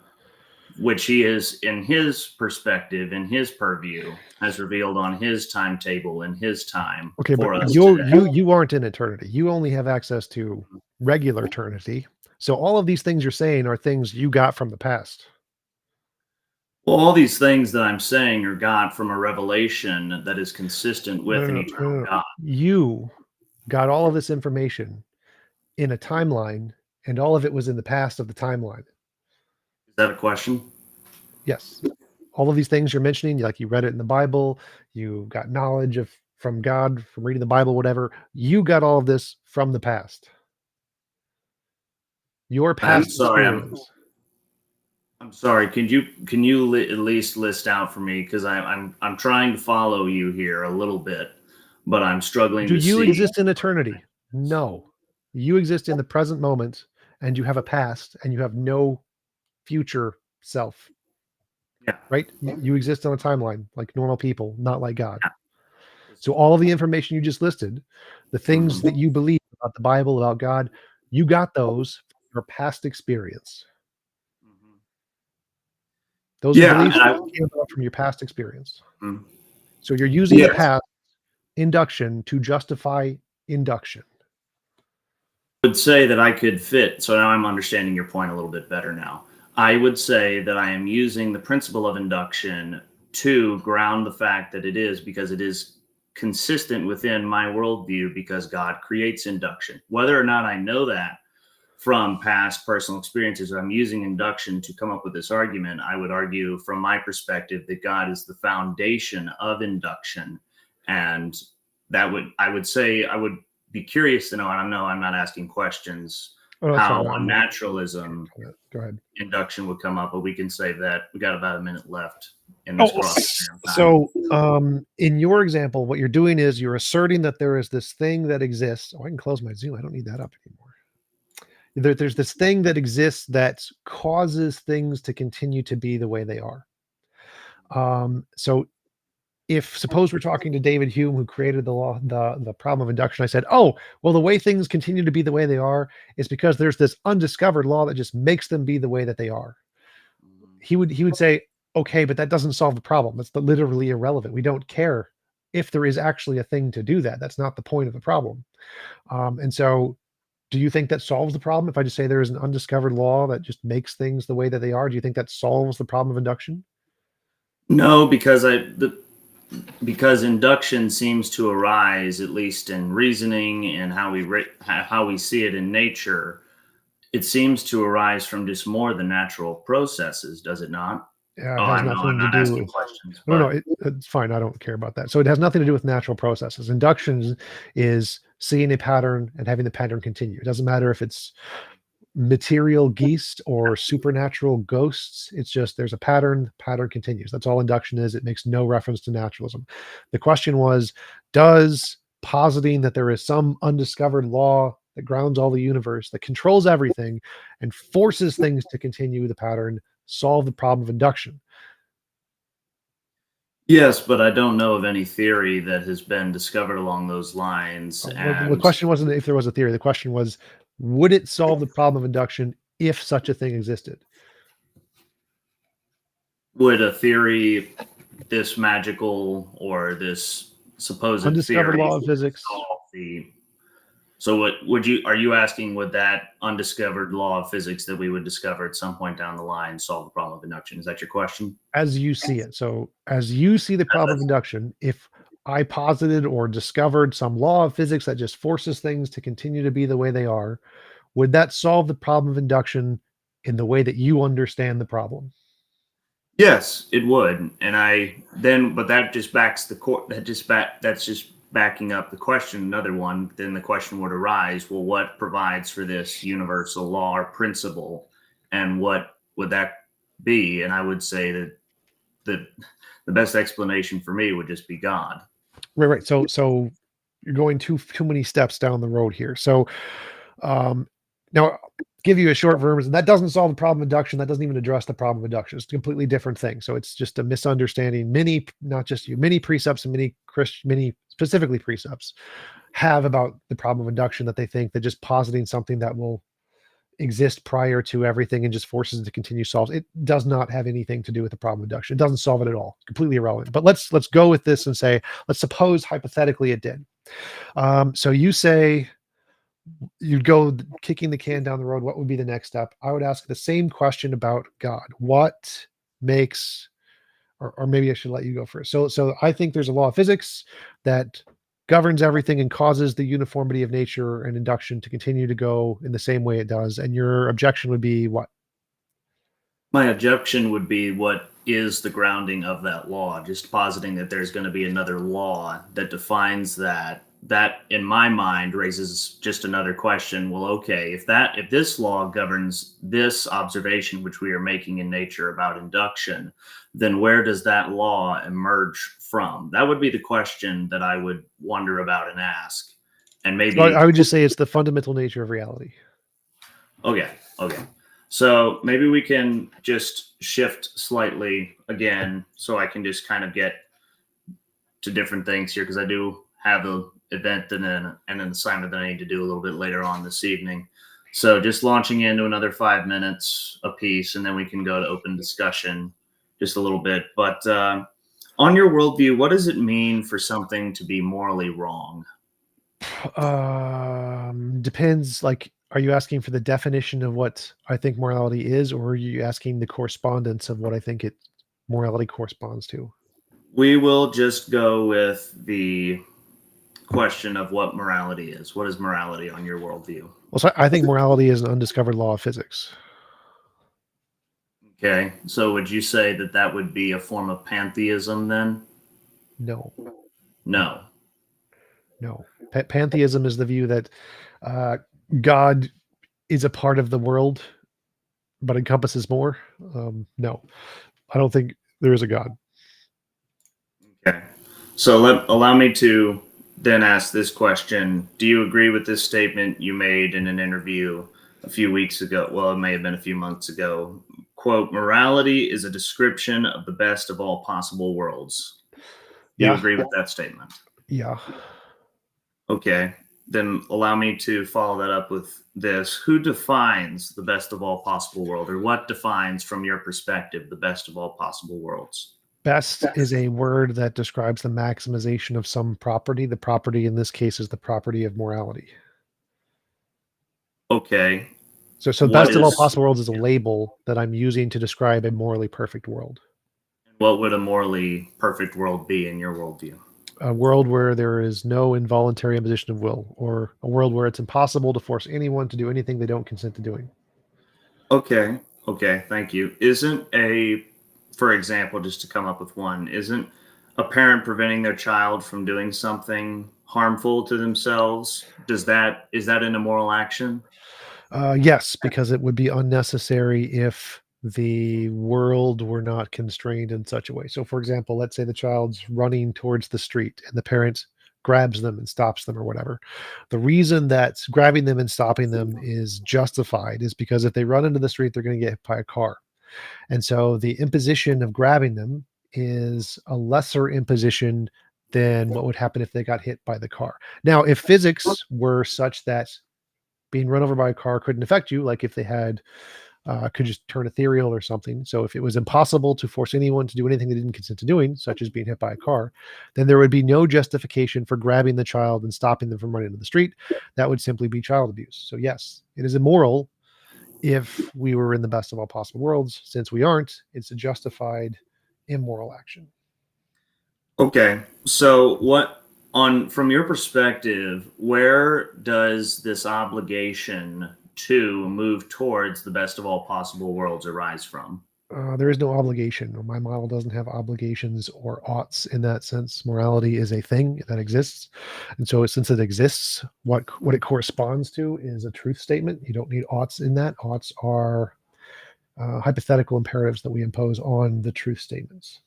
Speaker 2: which he is in his perspective, in his purview, has revealed on his timetable in his time
Speaker 3: Okay,
Speaker 2: for
Speaker 3: but
Speaker 2: us today.
Speaker 3: you aren't in eternity. You only have access to regular eternity. So all of these things you're saying are things you got from the past.
Speaker 2: Well, all these things that I'm saying are got from a revelation that is consistent with an eternal God.
Speaker 3: You got all of this information in a timeline, and all of it was in the past of the timeline.
Speaker 2: Is that a question?
Speaker 3: Yes. All of these things you're mentioning, like you read it in the Bible, you got knowledge from God from reading the Bible, whatever. You got all of this from the past. Your past experience.
Speaker 2: I'm sorry. Can you at least list out for me, because I'm trying to follow you here a little bit, but I'm struggling
Speaker 3: Do
Speaker 2: to
Speaker 3: you
Speaker 2: see.
Speaker 3: exist in eternity? No. You exist in the present moment, and you have a past, and you have no future self.
Speaker 2: Yeah.
Speaker 3: Right? You exist on a timeline like normal people, not like God.
Speaker 2: Yeah.
Speaker 3: So all of the information you just listed, the things
Speaker 2: Mhm.
Speaker 3: that you believe about the Bible, about God, you got those from your past experience.
Speaker 2: Mhm.
Speaker 3: Those are
Speaker 2: Yeah,
Speaker 3: beliefs that came about from your past experience.
Speaker 2: Mhm.
Speaker 3: So you're using the
Speaker 2: Yes.
Speaker 3: past induction to justify induction.
Speaker 2: Would say that I could fit. So now I'm understanding your point a little bit better now. I would say that I am using the principle of induction to ground the fact that it is, because it is consistent within my worldview, because God creates induction. Whether or not I know that from past personal experiences, I'm using induction to come up with this argument. I would argue from my perspective that God is the foundation of induction. And I would say, I would be curious to know, and I know I'm not asking questions,
Speaker 3: Oh, that's
Speaker 2: how
Speaker 3: fine.
Speaker 2: on naturalism
Speaker 3: Go ahead.
Speaker 2: induction would come up, but we can save that. We got about a minute left in this cross.
Speaker 3: So in your example, what you're doing is you're asserting that there is this thing that exists. Oh, I can close my Zoom. I don't need that up anymore. There's this thing that exists that causes things to continue to be the way they are. So if suppose we're talking to David Hume, who created the problem of induction, I said, oh, well, the way things continue to be the way they are is because there's this undiscovered law that just makes them be the way that they are. He would say, okay, but that doesn't solve the problem. That's literally irrelevant. We don't care if there is actually a thing to do that. That's not the point of the problem. And so do you think that solves the problem? If I just say there is an undiscovered law that just makes things the way that they are, do you think that solves the problem of induction?
Speaker 4: No, because induction seems to arise, at least in reasoning and how we see it in nature. It seems to arise from just more than natural processes, does it not?
Speaker 3: Yeah, it
Speaker 4: Oh,
Speaker 3: has
Speaker 4: I'm
Speaker 3: nothing to
Speaker 4: not
Speaker 3: do
Speaker 4: asking
Speaker 3: with.
Speaker 4: questions,
Speaker 3: No, no,
Speaker 4: but
Speaker 3: it's fine. I don't care about that. So it has nothing to do with natural processes. Induction is seeing a pattern and having the pattern continue. It doesn't matter if it's material geese or supernatural ghosts. It's just there's a pattern, pattern continues. That's all induction is. It makes no reference to naturalism. The question was, does positing that there is some undiscovered law that grounds all the universe, that controls everything and forces things to continue the pattern, solve the problem of induction?
Speaker 4: yes, but I don't know of any theory that has been discovered along those lines.
Speaker 3: Well, the
Speaker 4: And
Speaker 3: question wasn't if there was a theory. The question was, would it solve the problem of induction if such a thing existed?
Speaker 4: would a theory this magical or this supposed
Speaker 3: Undiscovered
Speaker 4: theory
Speaker 3: law of physics.
Speaker 4: solve the so what would you are you asking, would that undiscovered law of physics that we would discover at some point down the line solve the problem of induction? Is that your question?
Speaker 3: As you see it. So as you see the problem of induction, if I posited or discovered some law of physics that just forces things to continue to be the way they are, would that solve the problem of induction in the way that you understand the problem?
Speaker 4: Yes, it would. And I then, but that just backs the court. That's just backing up the question. Another one. Then the question would arise: well, what provides for this universal law or principle, and what would that be? And I would say that the best explanation for me would just be God.
Speaker 3: Right. So you're going too many steps down the road here. So now I'll give you a short version. That doesn't solve the problem of induction. That doesn't even address the problem of induction. It's a completely different thing. So it's just a misunderstanding. Many, not just you, many precepts and many specifically precepts have about the problem of induction, that they think that just positing something that will exist prior to everything and just forces it to continue solves. It does not have anything to do with the problem of induction. It doesn't solve it at all. It's completely irrelevant. But let's go with this and say, let's suppose hypothetically it did. So you say you'd go kicking the can down the road. What would be the next step? I would ask the same question about God. What makes, or maybe I should let you go first. So I think there's a law of physics that governs everything and causes the uniformity of nature and induction to continue to go in the same way it does. And your objection would be what?
Speaker 4: My objection would be, what is the grounding of that law? Just positing that there's going to be another law that defines that. That, in my mind, raises just another question. Well, okay, if this law governs this observation which we are making in nature about induction, then where does that law emerge from? That would be the question that I would wonder about and ask. And maybe
Speaker 3: So I would just say it's the fundamental nature of reality.
Speaker 4: Okay. So maybe we can just shift slightly again, so I can just kind of get to different things here, because I do have an event and an assignment that I need to do a little bit later on this evening. So just launching into another 5 minutes a piece, and then we can go to open discussion just a little bit. But on your worldview, what does it mean for something to be morally wrong?
Speaker 3: Depends. Like, are you asking for the definition of what I think morality is, or are you asking the correspondence of what I think morality corresponds to?
Speaker 4: We will just go with the question of what morality is. What is morality on your worldview?
Speaker 3: Well, so I think morality is an undiscovered law of physics.
Speaker 4: Okay, so would you say that that would be a form of pantheism then?
Speaker 3: No. Pantheism is the view that God is a part of the world, but encompasses more. No, I don't think there is a God.
Speaker 4: Okay, so allow me to then ask this question. Do you agree with this statement you made in an interview a few weeks ago? Well, it may have been a few months ago. Quote, morality is a description of the best of all possible worlds. Do you agree with that statement?
Speaker 3: Yeah.
Speaker 4: Okay, then allow me to follow that up with this. Who defines the best of all possible world, or what defines, from your perspective, the best of all possible worlds?
Speaker 3: Best is a word that describes the maximization of some property. The property in this case is the property of morality.
Speaker 4: Okay.
Speaker 3: So
Speaker 4: What
Speaker 3: best of all
Speaker 4: is-
Speaker 3: possible worlds is a label that I'm using to describe a morally perfect world.
Speaker 4: What would a morally perfect world be in your worldview?
Speaker 3: A world where there is no involuntary imposition of will, or a world where it's impossible to force anyone to do anything they don't consent to doing.
Speaker 4: Okay. Okay. Thank you. For example, just to come up with one, isn't a parent preventing their child from doing something harmful to themselves? Is that an immoral action?
Speaker 3: Yes, because it would be unnecessary if the world were not constrained in such a way. So, for example, let's say the child's running towards the street and the parent grabs them and stops them or whatever. The reason that grabbing them and stopping them is justified is because if they run into the street, they're going to get hit by a car. And so the imposition of grabbing them is a lesser imposition than what would happen if they got hit by the car. Now, if physics were such that being run over by a car couldn't affect you, like if they had could just turn ethereal or something. So if it was impossible to force anyone to do anything they didn't consent to doing, such as being hit by a car, then there would be no justification for grabbing the child and stopping them from running into the street. That would simply be child abuse. So yes, it is immoral if we were in the best of all possible worlds. Since we aren't, it's a justified immoral action.
Speaker 4: Okay. So from your perspective, where does this obligation to move towards the best of all possible worlds arise from?
Speaker 3: There is no obligation. My model doesn't have obligations or oughts in that sense. Morality is a thing that exists. And so since it exists, what it corresponds to is a truth statement. You don't need oughts in that. Oughts are hypothetical imperatives that we impose on the truth statements.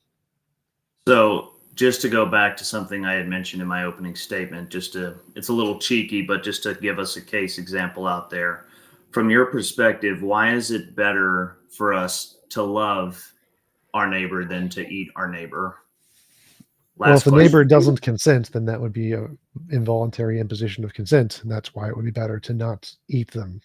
Speaker 4: So just to go back to something I had mentioned in my opening statement, it's a little cheeky, but just to give us a case example out there. From your perspective, why is it better for us to love our neighbor than to eat our neighbor?
Speaker 3: Well, if the
Speaker 4: question.
Speaker 3: neighbor doesn't consent, then that would be an involuntary imposition of consent. And that's why it would be better to not eat them.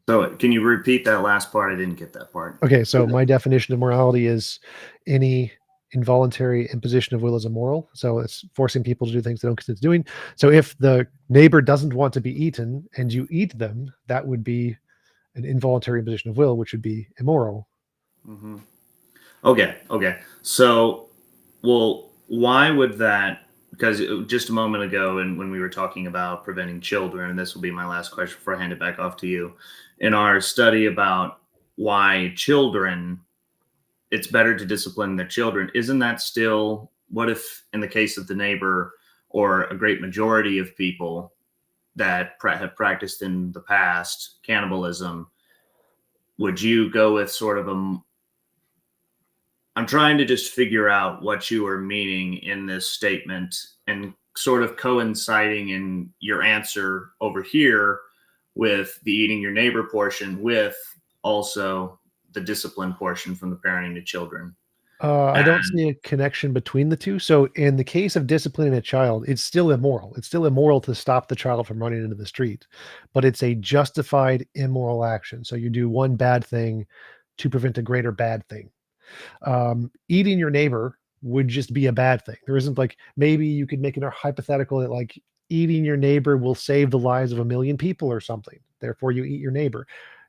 Speaker 4: So can you repeat that last part? I didn't get that part.
Speaker 3: Okay, so my definition of morality is any involuntary imposition of will is immoral. So it's forcing people to do things they don't consent to doing. So if the neighbor doesn't want to be eaten and you eat them, that would be an involuntary imposition of will, which would be immoral.
Speaker 4: Mm-hmm. Okay. So, well, why would that? Because just a moment ago, and when we were talking about preventing children, and this will be my last question before I hand it back off to you, in our study about why it's better to discipline their children, isn't that still, what if in the case of the neighbor or a great majority of people that have practiced in the past cannibalism, would you go with sort of I'm trying to just figure out what you are meaning in this statement and sort of coinciding in your answer over here with the eating your neighbor portion with also the discipline portion from the parenting to children.
Speaker 3: I don't see a connection between the two. So in the case of disciplining a child, it's still immoral. It's still immoral to stop the child from running into the street, but it's a justified immoral action. So you do one bad thing to prevent a greater bad thing. Eating your neighbor would just be a bad thing. There isn't like, maybe you could make it a hypothetical that like eating your neighbor will save the lives of 1 million people or something. Therefore you eat your neighbor.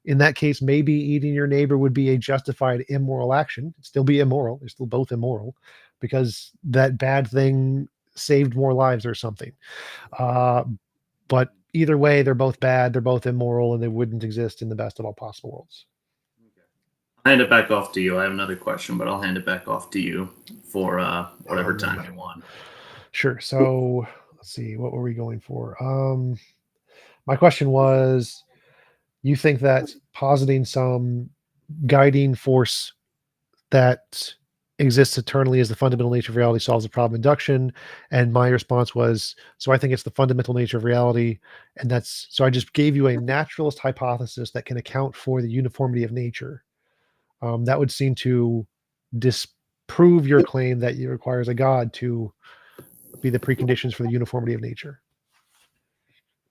Speaker 3: In that case, maybe eating your neighbor would be a justified immoral action. It'd still be immoral. They're still both immoral because that bad thing saved more lives or something. But either way, they're both bad. They're both immoral, and they wouldn't exist in the best of all possible worlds.
Speaker 4: I'll hand it back off to you. I have another question, but I'll hand it back off to you for whatever time you want.
Speaker 3: Sure. So let's see. What were we going for? My question was, you think that positing some guiding force that exists eternally as the fundamental nature of reality solves the problem of induction? And my response was, so I think it's the fundamental nature of reality. And so I just gave you a naturalist hypothesis that can account for the uniformity of nature. That would seem to disprove your claim that it requires a God to be the preconditions for the uniformity of nature.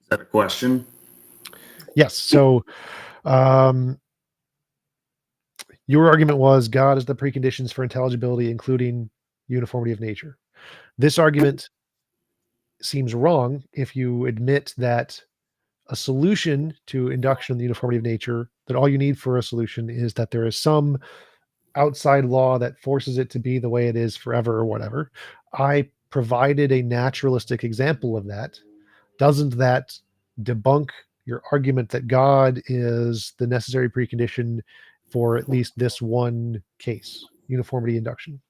Speaker 4: Is that a question?
Speaker 3: Yes. So Your argument was God is the preconditions for intelligibility, including uniformity of nature. This argument seems wrong if you admit that a solution to induction of the uniformity of nature, that all you need for a solution is that there is some outside law that forces it to be the way it is forever or whatever. I provided a naturalistic example of that. Doesn't that debunk your argument that God is the necessary precondition for at least this one case, uniformity induction?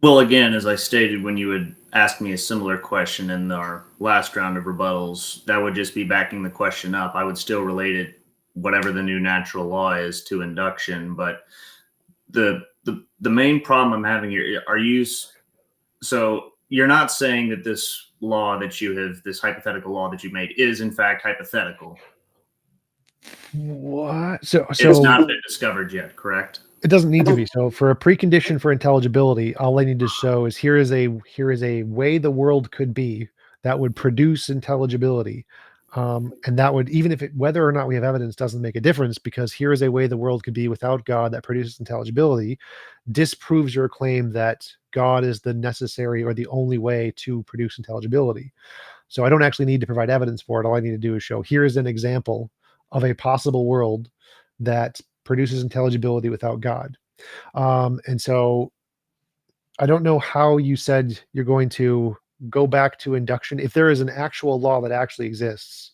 Speaker 4: Well, again, as I stated, when you would ask me a similar question in our last round of rebuttals, that would just be backing the question up. I would still relate it, whatever the new natural law is, to induction. But the main problem I'm having here, so you're not saying that this law that you have, this hypothetical law that you made, is in fact hypothetical.
Speaker 3: What? So
Speaker 4: It's not been discovered yet, correct?
Speaker 3: it doesn't need to be. So for a precondition for intelligibility, all I need to show is here is a way the world could be that would produce intelligibility. And that would, even if whether or not we have evidence doesn't make a difference, because here is a way the world could be without God that produces intelligibility, disproves your claim that God is the necessary or the only way to produce intelligibility. So I don't actually need to provide evidence for it. All I need to do is show here is an example of a possible world that produces intelligibility without God. And so I don't know how you said you're going to go back to induction. If there is an actual law that actually exists,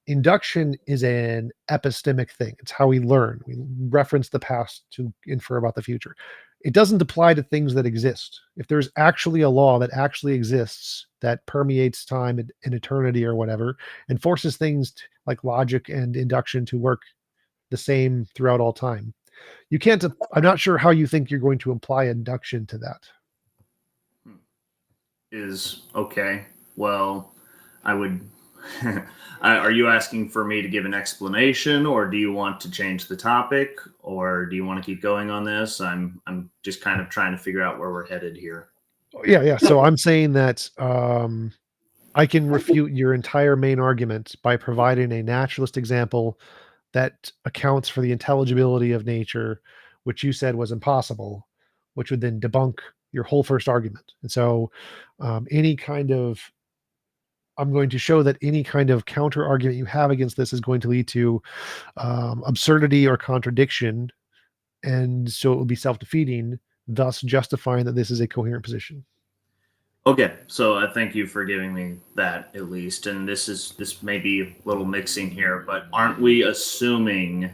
Speaker 3: induction is an epistemic thing. It's how we learn. We reference the past to infer about the future. It doesn't apply to things that exist. If there's actually a law that actually exists that permeates time and eternity or whatever, and forces things like logic and induction to work the same throughout all time, you can't. I'm not sure how you think you're going to apply induction to that.
Speaker 4: Is okay. Well, I would. Are you asking for me to give an explanation, or do you want to change the topic, or do you want to keep going on this? I'm just kind of trying to figure out where we're headed here.
Speaker 3: Yeah. So I'm saying that I can refute your entire main argument by providing a naturalist example that accounts for the intelligibility of nature, which you said was impossible, which would then debunk your whole first argument. And so I'm going to show that any kind of counter argument you have against this is going to lead to absurdity or contradiction. And so it will be self-defeating, thus justifying that this is a coherent position.
Speaker 4: Okay, so I thank you for giving me that at least. And this may be a little mixing here, but aren't we assuming,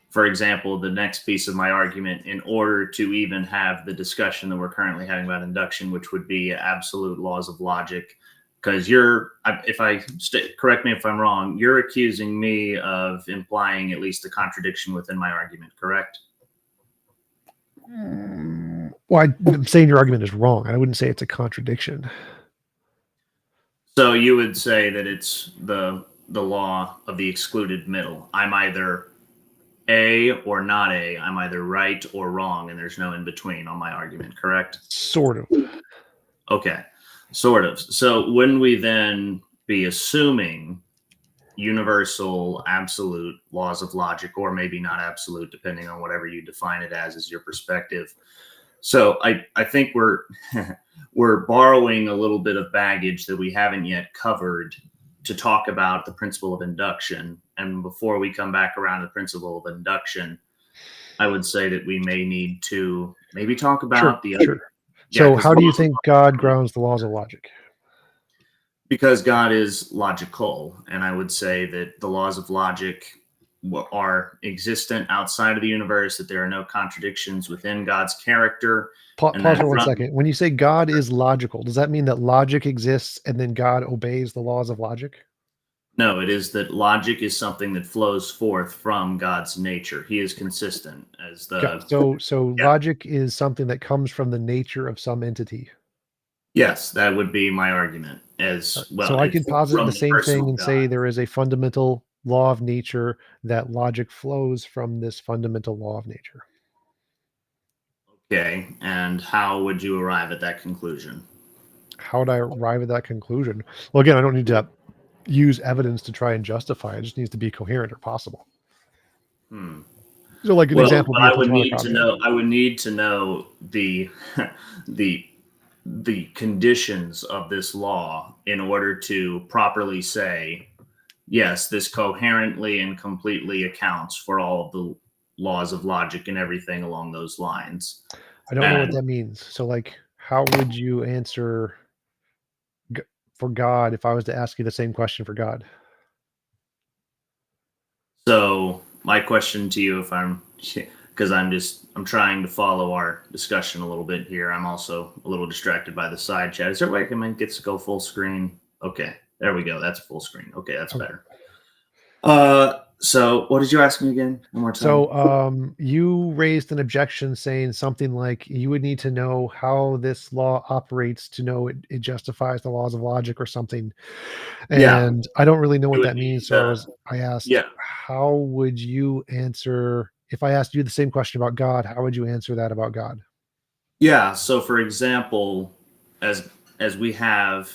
Speaker 4: for example, the next piece of my argument, in order to even have the discussion that we're currently having about induction, which would be absolute laws of logic? Because correct me if I'm wrong, you're accusing me of implying at least a contradiction within my argument, correct?
Speaker 3: Well, I'm saying your argument is wrong. I wouldn't say it's a contradiction.
Speaker 4: So you would say that it's the law of the excluded middle. I'm either A or not A. I'm either right or wrong, and there's no in between on my argument, correct?
Speaker 3: Sort of.
Speaker 4: Okay, sort of. So wouldn't we then be assuming universal, absolute laws of logic, or maybe not absolute, depending on whatever you define it as your perspective? So I think we're we're borrowing a little bit of baggage that we haven't yet covered to talk about the principle of induction. And before we come back around to the principle of induction, I would say that we may need to maybe talk about the other.
Speaker 3: Sure. So how do you think God grounds the laws of logic?
Speaker 4: Because God is logical, and I would say that the laws of logic are existent outside of the universe, that there are no contradictions within God's character.
Speaker 3: Pause for 1 second. When you say God is logical, does that mean that logic exists and then God obeys the laws of logic?
Speaker 4: No, it is that logic is something that flows forth from God's nature. He is consistent as the.
Speaker 3: So logic is something that comes from the nature of some entity.
Speaker 4: Yes, that would be my argument as well.
Speaker 3: So I can posit the same thing and
Speaker 4: God.
Speaker 3: say there is a fundamental law of nature, that logic flows from this fundamental law of nature.
Speaker 4: Okay, and how would you arrive at that conclusion?
Speaker 3: How would I arrive at that conclusion? Well, again, I don't need to use evidence to try and justify it. It just needs to be coherent or possible. So, like an
Speaker 4: Well,
Speaker 3: example
Speaker 4: but
Speaker 3: would be
Speaker 4: I
Speaker 3: a
Speaker 4: would
Speaker 3: platonic
Speaker 4: need to
Speaker 3: object.
Speaker 4: know. I would need to know the the conditions of this law in order to properly say, yes, this coherently and completely accounts for all of the laws of logic and everything along those lines.
Speaker 3: I don't know what
Speaker 4: And
Speaker 3: that means. So, like, how would you answer for God if I was to ask you the same question for God?
Speaker 4: so my question to you, if I'm, because I'm trying to follow our discussion a little bit here. I'm also a little distracted by the side chat. Is there a way I can get to go full screen? Okay, there we go. That's full screen. Okay, that's
Speaker 3: Okay.
Speaker 4: better. So what did you ask me again? One more time.
Speaker 3: So, you raised an objection saying something like you would need to know how this law operates to know it justifies the laws of logic or something.
Speaker 4: Yeah.
Speaker 3: And I don't really know
Speaker 4: You
Speaker 3: what
Speaker 4: would
Speaker 3: that means.
Speaker 4: need
Speaker 3: So
Speaker 4: to-
Speaker 3: I asked,
Speaker 4: yeah.
Speaker 3: how would you answer if I asked you the same question about God? How would you answer that about God?
Speaker 4: Yeah. So for example, as we have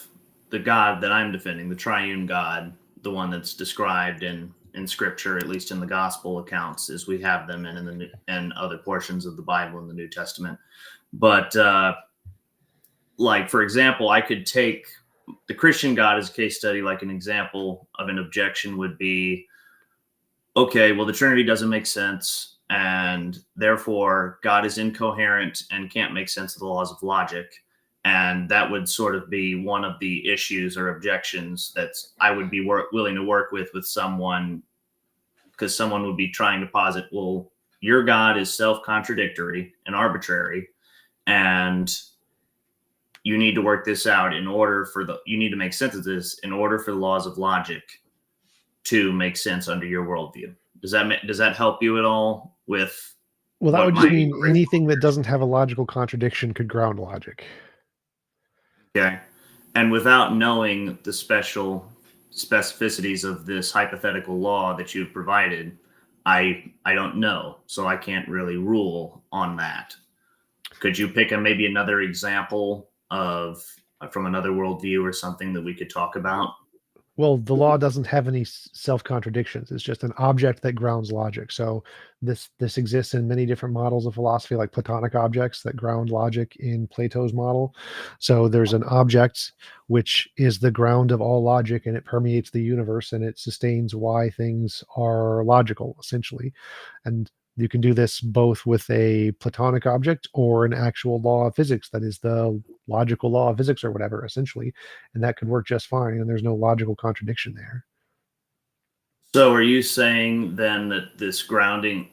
Speaker 4: the God that I'm defending, the triune God, the one that's described in scripture, at least in the gospel accounts, as we have them and other portions of the Bible in the New Testament. But like for example, I could take the Christian God as a case study. Like an example of an objection would be, okay, well, the Trinity doesn't make sense, and therefore God is incoherent and can't make sense of the laws of logic. And that would sort of be one of the issues or objections that I would be willing to work with someone, because someone would be trying to posit, well, your God is self-contradictory and arbitrary, and you need to work this out you need to make sense of this in order for the laws of logic to make sense under your worldview. Does that help you at all with
Speaker 3: Well, that
Speaker 4: what
Speaker 3: would just
Speaker 4: my
Speaker 3: mean anything that doesn't have a logical contradiction could ground logic.
Speaker 4: okay? And without knowing the special specificities of this hypothetical law that you've provided, I don't know, so I can't really rule on that. Could you pick maybe another example of from another worldview or something that we could talk about?
Speaker 3: Well, the law doesn't have any self-contradictions. It's just an object that grounds logic. So this exists in many different models of philosophy, like Platonic objects that ground logic in Plato's model. So there's an object which is the ground of all logic, and it permeates the universe, and it sustains why things are logical, essentially. And you can do this both with a Platonic object or an actual law of physics that is the logical law of physics or whatever, essentially, and that could work just fine, and there's no logical contradiction there.
Speaker 4: So are you saying then that this grounding,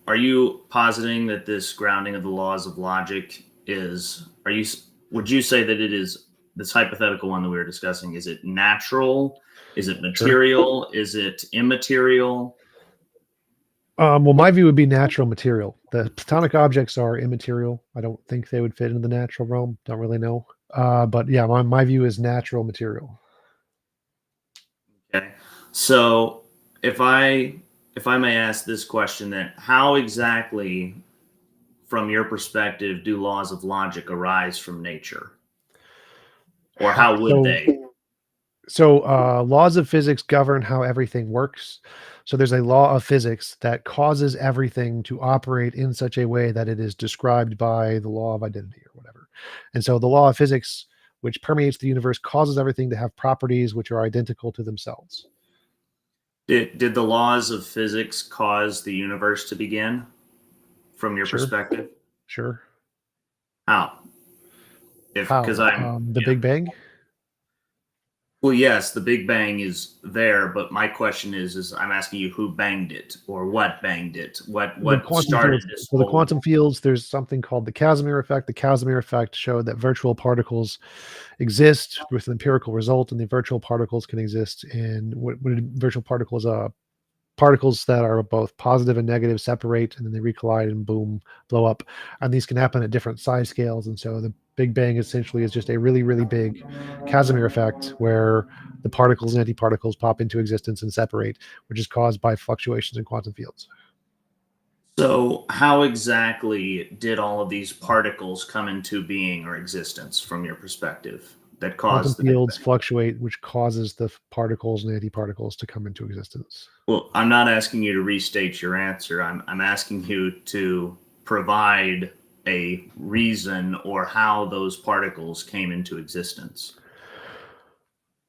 Speaker 4: are you positing that this grounding of the laws of logic would you say that it is this hypothetical one that we were discussing, is it natural? Is it material? Sure. Is it immaterial?
Speaker 3: Well, my view would be natural material. The Platonic objects are immaterial. I don't think they would fit into the natural realm. Don't really know. But yeah, my view is natural material.
Speaker 4: Okay. So if I may ask this question, then how exactly, from your perspective, do laws of logic arise from nature? Or how would they?
Speaker 3: So laws of physics govern how everything works. So there's a law of physics that causes everything to operate in such a way that it is described by the law of identity or whatever. And so the law of physics, which permeates the universe, causes everything to have properties which are identical to themselves.
Speaker 4: Did the laws of physics cause the universe to begin, from your perspective?
Speaker 3: Sure.
Speaker 4: How? Because
Speaker 3: the Big Bang?
Speaker 4: Well, yes, the Big Bang is there, but my question is I'm asking you who banged it or what banged it? What started this?
Speaker 3: So the quantum fields, there's something called the Casimir effect. The Casimir effect showed that virtual particles exist with an empirical result, and the virtual particles can exist in what virtual particles particles that are both positive and negative separate, and then they recollide and boom, blow up. And these can happen at different size scales. And so the Big Bang essentially is just a really, really big Casimir effect where the particles and antiparticles pop into existence and separate, which is caused by fluctuations in quantum fields.
Speaker 4: So how exactly did all of these particles come into being or existence from your perspective? that
Speaker 3: Quantum
Speaker 4: caused the Big
Speaker 3: fields
Speaker 4: Bang.
Speaker 3: fluctuate, which causes the particles and antiparticles to come into existence.
Speaker 4: Well, I'm not asking you to restate your answer. I'm asking you to provide a reason or how those particles came into existence.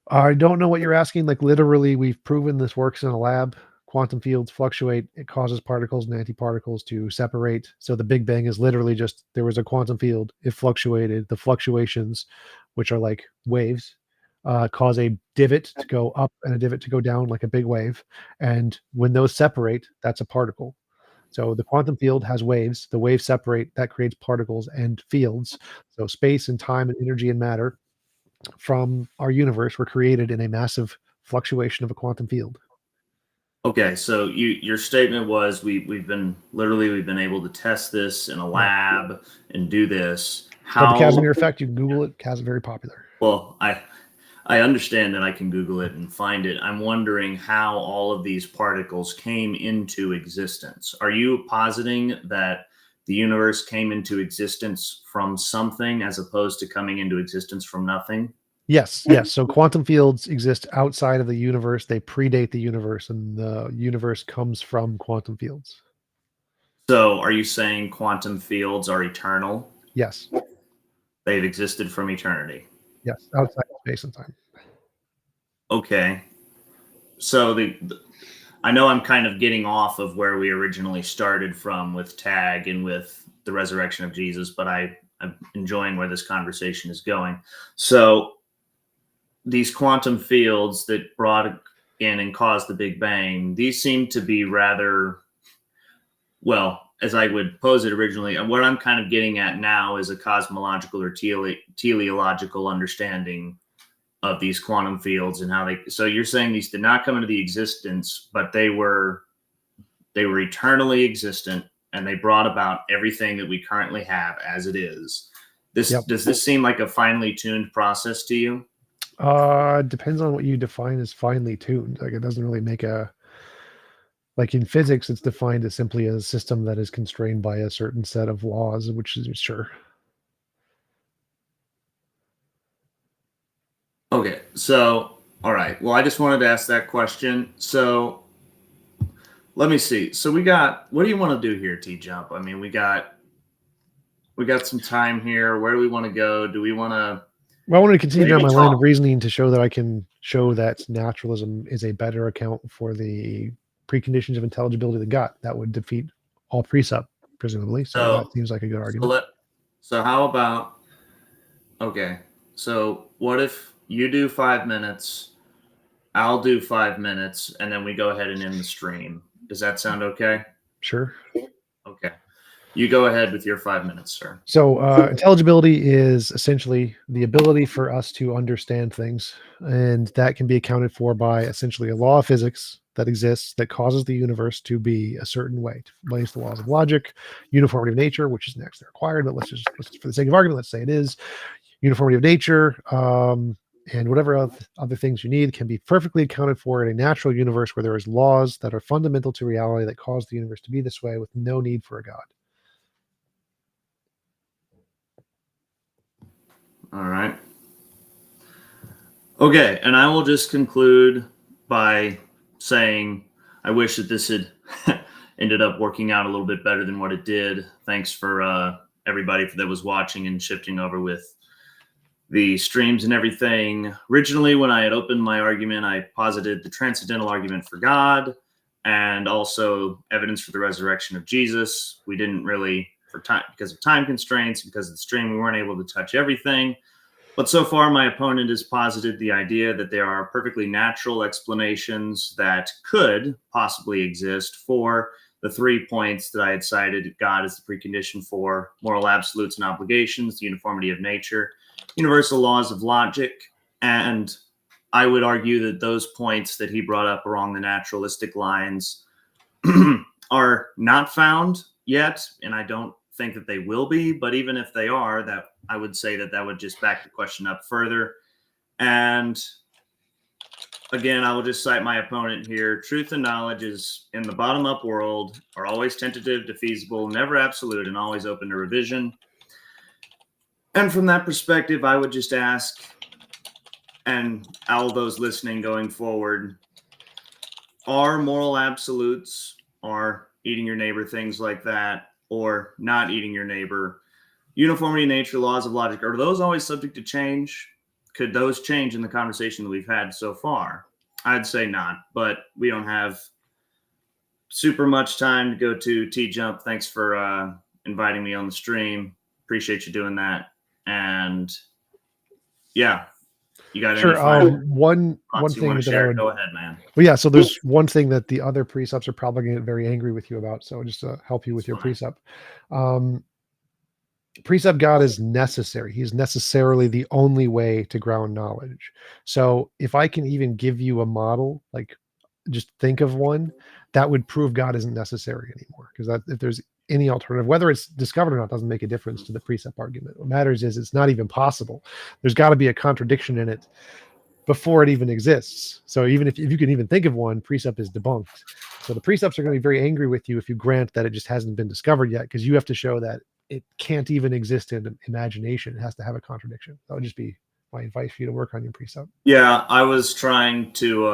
Speaker 3: I don't know what you're asking. Like literally, we've proven this works in a lab. Quantum fields fluctuate. It causes particles and antiparticles to separate. So the Big Bang is literally just there was a quantum field. It fluctuated. The fluctuations, which are like waves, cause a divot to go up and a divot to go down like a big wave. And when those separate, that's a particle. So the quantum field has waves. The waves separate. That creates particles and fields. So space and time and energy and matter from our universe were created in a massive fluctuation of a quantum field.
Speaker 4: Okay, so your statement was we've been able to test this in a lab and do this.
Speaker 3: It's called the
Speaker 4: How
Speaker 3: Casimir effect. You can Google it. It's very popular.
Speaker 4: well, I understand that I can Google it and find it. I'm wondering how all of these particles came into existence. Are you positing that the universe came into existence from something as opposed to coming into existence from nothing?
Speaker 3: Yes, yes. So quantum fields exist outside of the universe. They predate the universe, and the universe comes from quantum fields.
Speaker 4: So are you saying quantum fields are eternal?
Speaker 3: Yes,
Speaker 4: They've existed from eternity.
Speaker 3: yes. Outside of space and time.
Speaker 4: Okay. So I know I'm kind of getting off of where we originally started from with tag and with the resurrection of Jesus, but I'm enjoying where this conversation is going. So these quantum fields that brought in and caused the Big Bang, these seem to be rather, well, as I would pose it originally, and what I'm kind of getting at now is a cosmological or teleological understanding of these quantum fields and how they. So you're saying these did not come into the existence, but they were eternally existent, and they brought about everything that we currently have as it is. Does this seem like a finely tuned process to you?
Speaker 3: Depends on what you define as finely tuned. Like it doesn't really make a. Like in physics, it's defined as simply a system that is constrained by a certain set of laws, which is sure.
Speaker 4: Okay, so all right. Well, I just wanted to ask that question. So let me see. So we got. What do you want to do here, TJump? I mean, we got some time here. Where do we want to go? Do we want to?
Speaker 3: Well, I want to continue down my line of reasoning to show that I can show that naturalism is a better account for the preconditions of intelligibility of the gut. That would defeat all precept, presumably. So that seems like a good argument.
Speaker 4: So how about? Okay. So what if you do 5 minutes, I'll do 5 minutes, and then we go ahead and end the stream? Does that sound okay?
Speaker 3: Sure.
Speaker 4: Okay. You go ahead with your 5 minutes, sir.
Speaker 3: So intelligibility is essentially the ability for us to understand things, and that can be accounted for by essentially a law of physics that exists that causes the universe to be a certain way. Lays the laws of logic, uniformity of nature, which is next required, but let's just for the sake of argument, let's say it is uniformity of nature, and whatever other things you need can be perfectly accounted for in a natural universe where there is laws that are fundamental to reality that cause the universe to be this way with no need for a god.
Speaker 4: All right. Okay, and I will just conclude by saying I wish that this had ended up working out a little bit better than what it did. Thanks for everybody that was watching and shifting over with the streams and everything. Originally, when I had opened my argument, I posited the transcendental argument for God and also evidence for the resurrection of Jesus. We didn't really, for time, because of time constraints, because of the stream, we weren't able to touch everything. But so far, my opponent has posited the idea that there are perfectly natural explanations that could possibly exist for the 3 points that I had cited. God is the precondition for moral absolutes and obligations, the uniformity of nature, universal laws of logic. And I would argue that those points that he brought up along the naturalistic lines are not found yet, and I don't think that they will be, but even if they are, that I would say that would just back the question up further. And again, I will just cite my opponent here. Truth and knowledge is in the bottom-up world are always tentative to feasible, never absolute, and always open to revision. And from that perspective, I would just ask, and all those listening going forward, are moral absolutes, are eating your neighbor, things like that, or not eating your neighbor, uniformity, nature, laws of logic, are those always subject to change? Could those change in the conversation that we've had so far? I'd say not, but we don't have super much time to go to TJump. Thanks for inviting me on the stream. Appreciate you doing that. And yeah, you got any
Speaker 3: Sure.
Speaker 4: final
Speaker 3: One
Speaker 4: thoughts you
Speaker 3: thing
Speaker 4: want to
Speaker 3: that I
Speaker 4: share?
Speaker 3: would.
Speaker 4: Go ahead, man.
Speaker 3: Well, yeah. So there's one thing that the other precepts are probably going to get very angry with you about. So just to help you with your
Speaker 4: Fine.
Speaker 3: precept, precept God is necessary. He's necessarily the only way to ground knowledge. So if I can even give you a model, like just think of one, that would prove God isn't necessary anymore. Because that if there's any alternative, whether it's discovered or not, doesn't make a difference to the precept argument. What matters is it's not even possible. There's got to be a contradiction in it before it even exists. So even if you can even think of one, precept is debunked. So the precepts are going to be very angry with you if you grant that it just hasn't been discovered yet, because you have to show that it can't even exist in imagination. It has to have a contradiction. That would just be my advice for you to work on your precept.
Speaker 4: Yeah, I was trying to.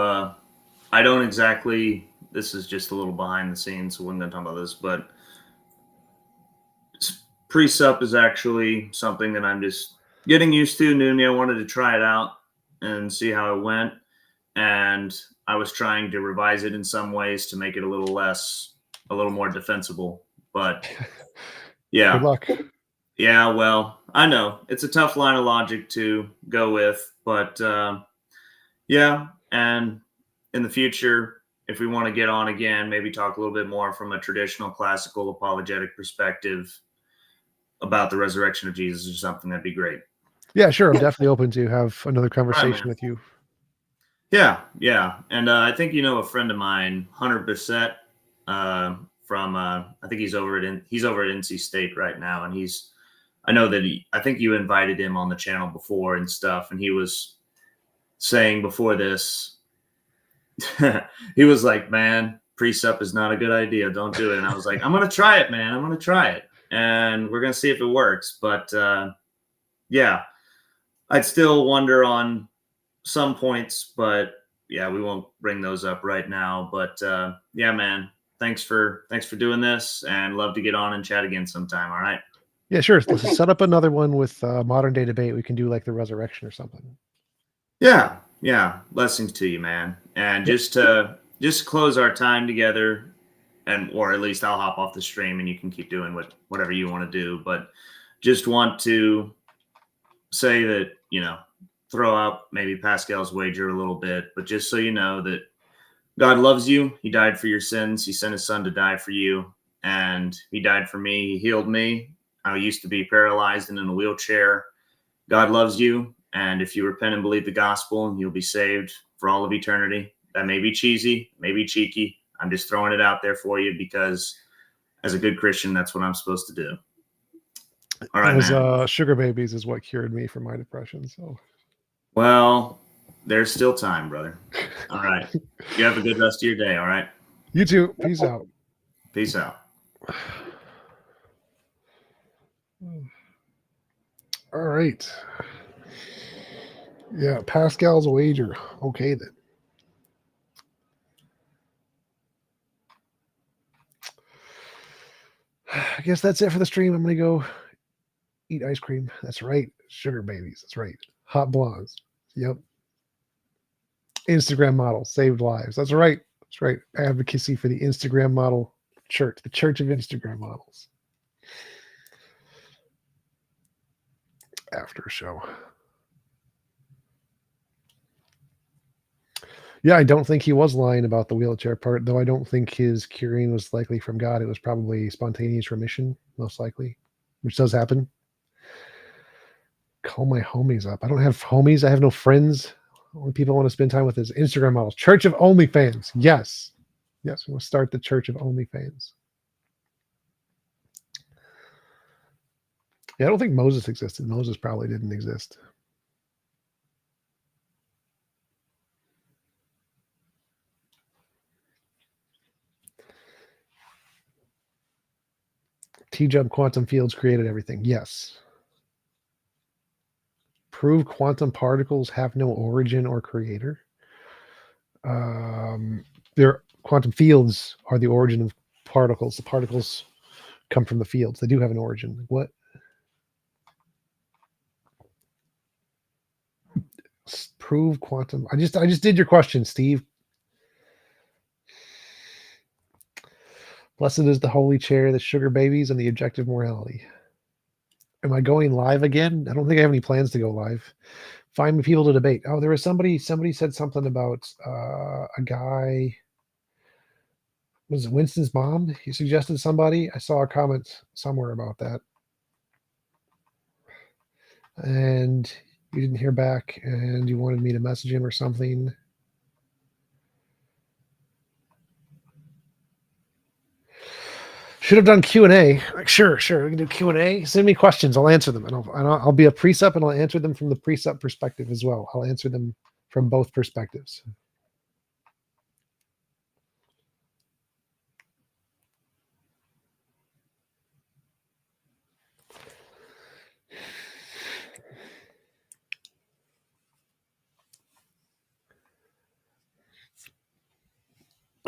Speaker 4: I don't exactly. This is just a little behind the scenes, so we're going to talk about this. But precept is actually something that I'm just getting used to. Noonie, I wanted to try it out and see how it went, and I was trying to revise it in some ways to make it a little more defensible. But yeah,
Speaker 3: Good luck.
Speaker 4: yeah, well, I know it's a tough line of logic to go with, but yeah, and in the future, if we want to get on again, maybe talk a little bit more from a traditional classical apologetic perspective about the resurrection of Jesus or something, that'd be great.
Speaker 3: Yeah, sure. I'm definitely open to have another
Speaker 4: man.
Speaker 3: conversation with you.
Speaker 4: Yeah, yeah, and I think you know a friend of mine, Hunter Bissett, from I think he's over at NC State right now, and I know that I think you invited him on the channel before and stuff, and he was saying before this, he was like, "Man, precept is not a good idea. Don't do it." And I was like, "I'm gonna try it, man. I'm gonna try it, and we're gonna see if it works." But yeah, I'd still wonder on some points, but yeah, we won't bring those up right now. But yeah, man, thanks for doing this, and love to get on and chat again sometime. All right.
Speaker 3: Yeah, sure. Let's set up another one with modern day debate. We can do like the resurrection or something.
Speaker 4: Yeah, yeah. Blessings to you, man. And
Speaker 3: Yep.
Speaker 4: just to close our time together, and or at least I'll hop off the stream and you can keep doing whatever you want to do. But just want to say that, throw out maybe Pascal's wager a little bit, but just so you know that God loves you. He died for your sins. He sent his son to die for you. And he died for me. He healed me. I used to be paralyzed and in a wheelchair. God loves you. And if you repent and believe the gospel, you'll be saved for all of eternity. That may be cheesy, maybe cheeky. I'm just throwing it out there for you because as a good Christian, that's what I'm supposed to do. All right, man.
Speaker 3: Sugar babies is what cured me from my depression. So,
Speaker 4: well, there's still time, brother. All right. You have a good rest of your day. All right.
Speaker 3: you too. Peace out.
Speaker 4: Peace out.
Speaker 3: All right. Yeah, Pascal's wager. Okay then. I guess that's it for the stream. I'm gonna go eat ice cream. That's right. Sugar babies. That's right. Hot blondes. Yep. Instagram model saved lives. That's right. That's right. Advocacy for the Instagram model church, the Church of Instagram Models. After show. Yeah, I don't think he was lying about the wheelchair part, though I don't think his curing was likely from God. It was probably spontaneous remission, most likely, which does happen. Call my homies up. I don't have homies. I have no friends. Only people I want to spend time with is Instagram models. Church of OnlyFans. Yes. Yes, we'll start the Church of OnlyFans. Yeah, I don't think Moses existed. Moses probably didn't exist. TJump quantum fields created everything. Yes. prove quantum particles have no origin or creator. Their quantum fields are the origin of particles. The particles come from the fields. They do have an origin. What? Prove quantum. I just did your question, Steve. Blessed is the holy chair, the sugar babies, and the objective morality. Am I going live again? I don't think I have any plans to go live. Find me people to debate. Oh, there was somebody said something about a guy. Was it Winston's mom? He suggested somebody. I saw a comment somewhere about that. And you didn't hear back and you wanted me to message him or something. Should have done Q&A. Like, sure, we can do Q&A. Send me questions. I'll answer them. And I'll be a precept and I'll answer them from the precept perspective as well. I'll answer them from both perspectives.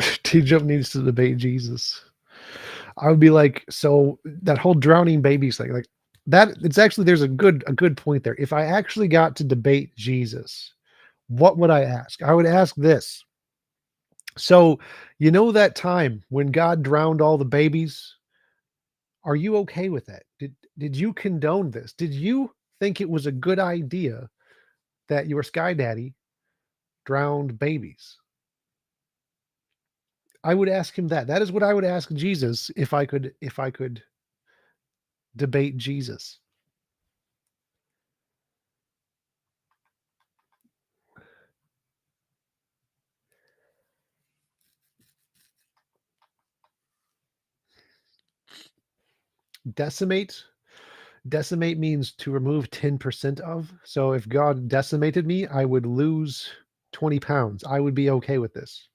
Speaker 3: TJump needs to debate Jesus. I would be like, so that whole drowning babies thing, like that, it's actually, there's a good point there. If I actually got to debate Jesus, what would I ask? I would ask this. So, you know, that time when God drowned all the babies, are you okay with that? Did you condone this? Did you think it was a good idea that your sky daddy drowned babies? I would ask him that. That is what I would ask Jesus if I could debate Jesus. Decimate means to remove 10% of. So if God decimated me, I would lose 20 pounds. I would be okay with this.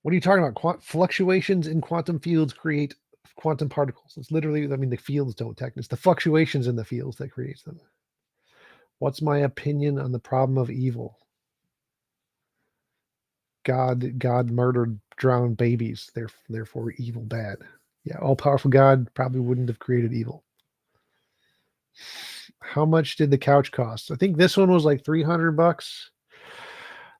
Speaker 3: What are you talking about? Fluctuations in quantum fields create quantum particles. It's literally, I mean, the fields don't technically. It's the fluctuations in the fields that creates them. What's my opinion on the problem of evil? God murdered, drowned babies. Therefore, evil bad. Yeah, all-powerful God probably wouldn't have created evil. How much did the couch cost? I think this one was like $300.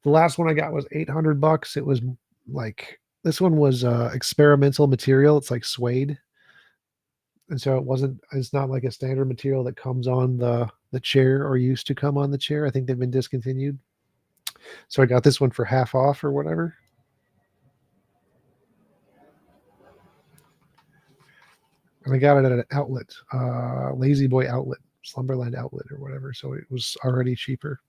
Speaker 3: The last one I got was $800. It was like, this one was experimental material. It's like suede. And so it's not like a standard material that comes on the chair or used to come on the chair. I think they've been discontinued. So I got this one for half off or whatever. And I got it at an outlet, Lazy Boy outlet, Slumberland outlet or whatever. So it was already cheaper.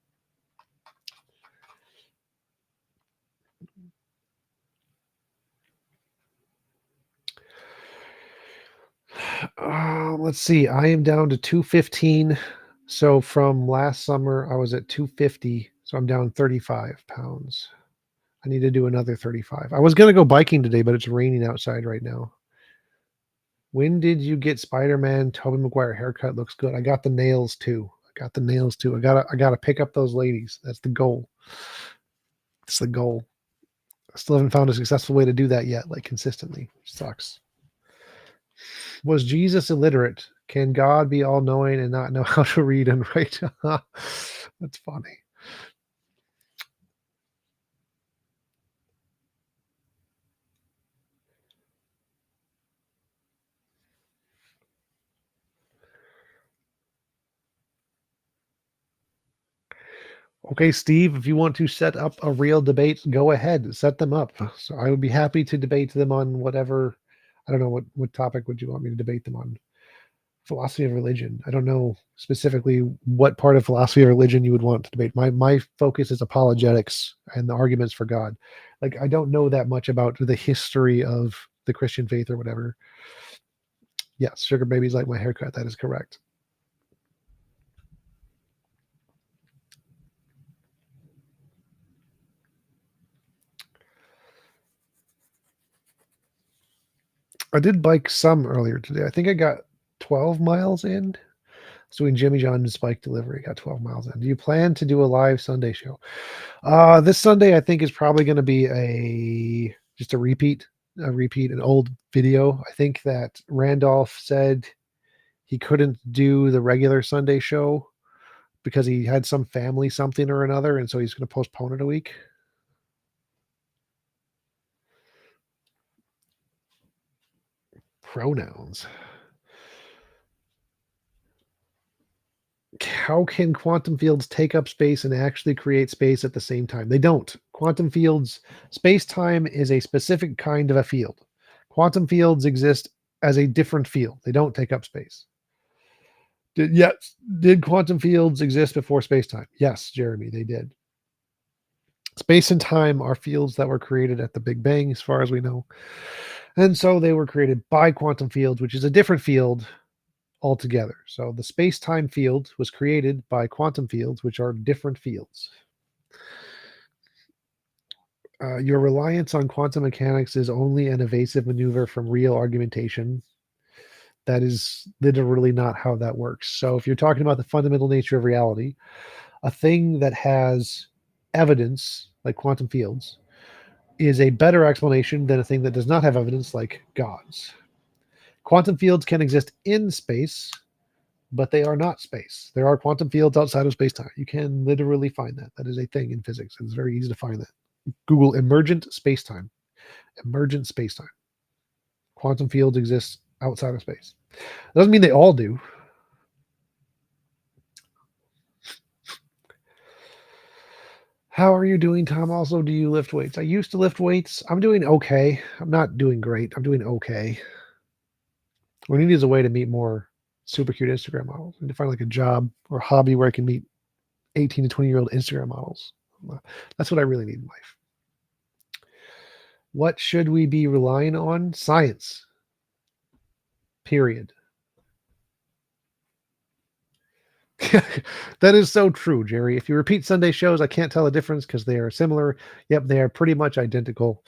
Speaker 3: Let's see. I am down to 215. So from last summer, I was at 250. So I'm down 35 pounds. I need to do another 35. I was going to go biking today, but it's raining outside right now. When did you get Spider-Man Tobey Maguire haircut? Looks good. I got the nails too. I gotta pick up those ladies. That's the goal. That's the goal. I still haven't found a successful way to do that yet, like consistently. Sucks. Was Jesus illiterate? Can God be all-knowing and not know how to read and write? That's funny. Okay, Steve, if you want to set up a real debate, go ahead, set them up. So I would be happy to debate them on whatever. I don't know what topic would you want me to debate them on? Philosophy of religion. I don't know specifically what part of philosophy of religion you would want to debate. My focus is apologetics and the arguments for God. Like, I don't know that much about the history of the Christian faith or whatever. Yes, sugar babies like my haircut. That is correct. I did bike some earlier today. I think I got 12 miles in. I was doing Jimmy John's bike delivery. Got 12 miles in. Do you plan to do a live Sunday show? This Sunday I think is probably going to be just a repeat, an old video. I think that Randolph said he couldn't do the regular Sunday show because he had some family something or another, and so he's going to postpone it a week. Pronouns. How can quantum fields take up space and actually create space at the same time? They don't. Quantum fields, space-time is a specific kind of a field. Quantum fields exist as a different field. They don't take up space. Did quantum fields exist before space-time? Yes, Jeremy, they did. Space and time are fields that were created at the Big Bang, as far as we know. And so they were created by quantum fields, which is a different field altogether. So the space-time field was created by quantum fields, which are different fields. Your reliance on quantum mechanics is only an evasive maneuver from real argumentation. That is literally not how that works. So if you're talking about the fundamental nature of reality, a thing that has evidence, like quantum fields, is a better explanation than a thing that does not have evidence, like gods. Quantum fields can exist in space, but they are not space. There are quantum fields outside of space-time. You can literally find that. That is a thing in physics. It's very easy to find that. Google emergent space-time. Emergent space-time. Quantum fields exist outside of space. Doesn't mean they all do. How are you doing, Tom? Also, do you lift weights? I used to lift weights. I'm doing okay. I'm not doing great. I'm doing okay. What I need is a way to meet more super cute Instagram models. I need to find like a job or hobby where I can meet 18 to 20-year-old Instagram models. That's what I really need in life. What should we be relying on? Science. Period. That is so true, Jerry. If you repeat Sunday shows, I can't tell the difference because they are similar. Yep, they are pretty much identical.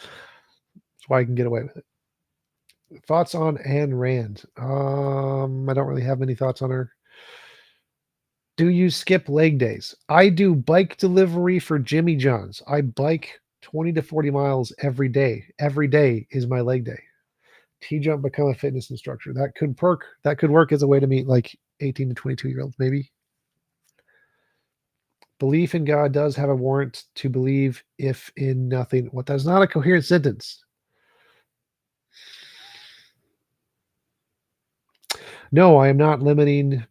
Speaker 3: That's why I can get away with it. Thoughts on Anne Rand? I don't really have many thoughts on her. Do you skip leg days? I do bike delivery for Jimmy John's. I bike 20 to 40 miles every day. Every day is my leg day. TJump, become a fitness instructor. That could work as a way to meet like 18 to 22-year-olds, maybe. Belief in God does have a warrant to believe if in nothing. What? That's not a coherent sentence. No, I am not limiting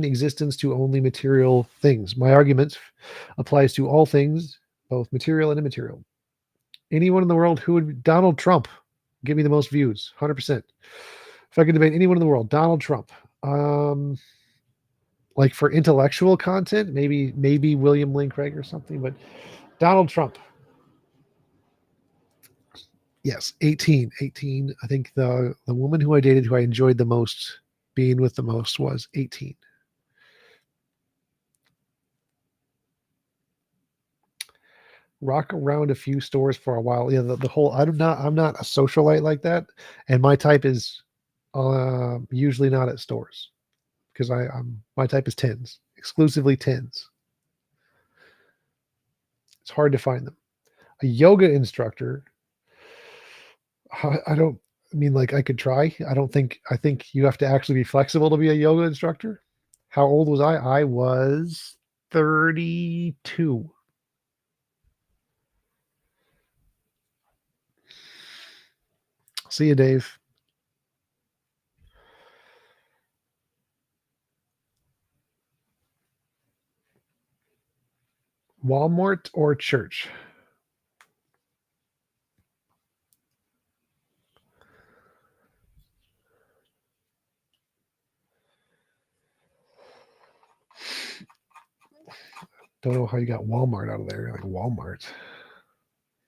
Speaker 3: existence to only material things. My argument applies to all things, both material and immaterial. Anyone in the world who would Donald Trump give me the most views, 100%. If I could debate anyone in the world, Donald Trump. Like for intellectual content, maybe William Lane Craig or something, but Donald Trump. Yes, 18. I think the woman who I dated, who I enjoyed the most being with the most, was 18. Rock around a few stores for a while. Yeah, the whole I'm not a socialite like that, and my type is usually not at stores because my type is tens, exclusively tens. It's hard to find them. A yoga instructor. I mean, like I could try. I think you have to actually be flexible to be a yoga instructor. How old was I? I was 32. See you, Dave. Walmart or church? Don't know how you got Walmart out of there. Like Walmart.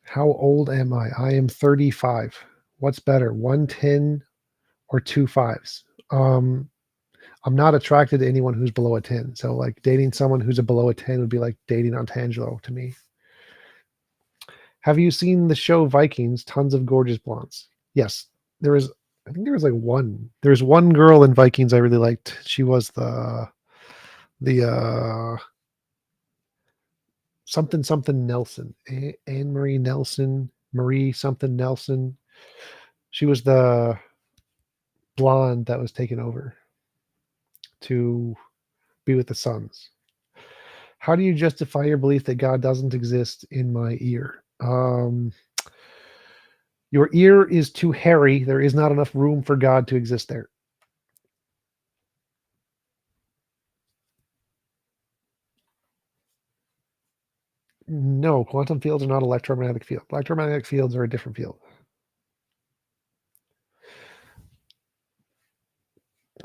Speaker 3: How old am I? I am 35. What's better, 110 or 2 5s? I'm not attracted to anyone who's below a 10. So like dating someone who's a below a 10 would be like dating Antangelo to me. Have you seen the show Vikings? Tons of gorgeous blondes. Yes. I think there was like one. There's one girl in Vikings I really liked. She was the something something Nelson, Anne Marie Nelson, Marie something Nelson. She was the blonde that was taken over to be with the sons. How do you justify your belief that God doesn't exist in my ear? Your ear is too hairy. There is not enough room for God to exist there. No, quantum fields are not electromagnetic fields. Electromagnetic fields are a different field.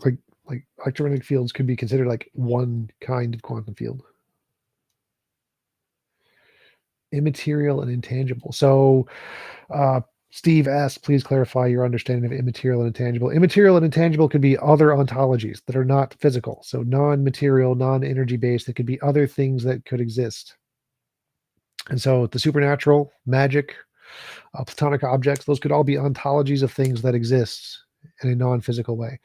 Speaker 3: Like electromagnetic fields could be considered like one kind of quantum field. Immaterial and intangible. So Steve asks, please clarify your understanding of immaterial and intangible. Immaterial and intangible could be other ontologies that are not physical. So non-material, non-energy based. That could be other things that could exist. And so the supernatural, magic, platonic objects, those could all be ontologies of things that exist in a non-physical way.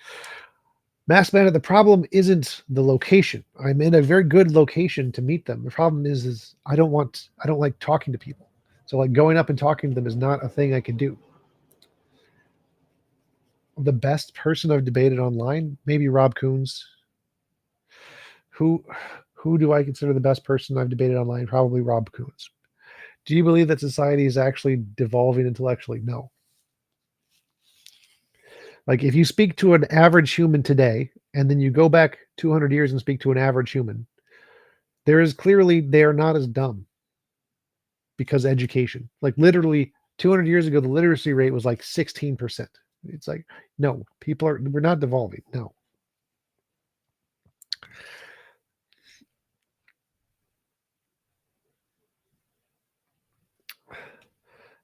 Speaker 3: Mass Matter, the problem isn't the location. I'm in a very good location to meet them. The problem is I don't like talking to people. So like going up and talking to them is not a thing I can do. The best person I've debated online, maybe Rob Coons. Who do I consider the best person I've debated online? Probably Rob Coons. Do you believe that society is actually devolving intellectually? No. Like if you speak to an average human today, and then you go back 200 years and speak to an average human, there is clearly they are not as dumb because education. Like literally 200 years ago, the literacy rate was like 16%. It's like, no, we're not devolving. No.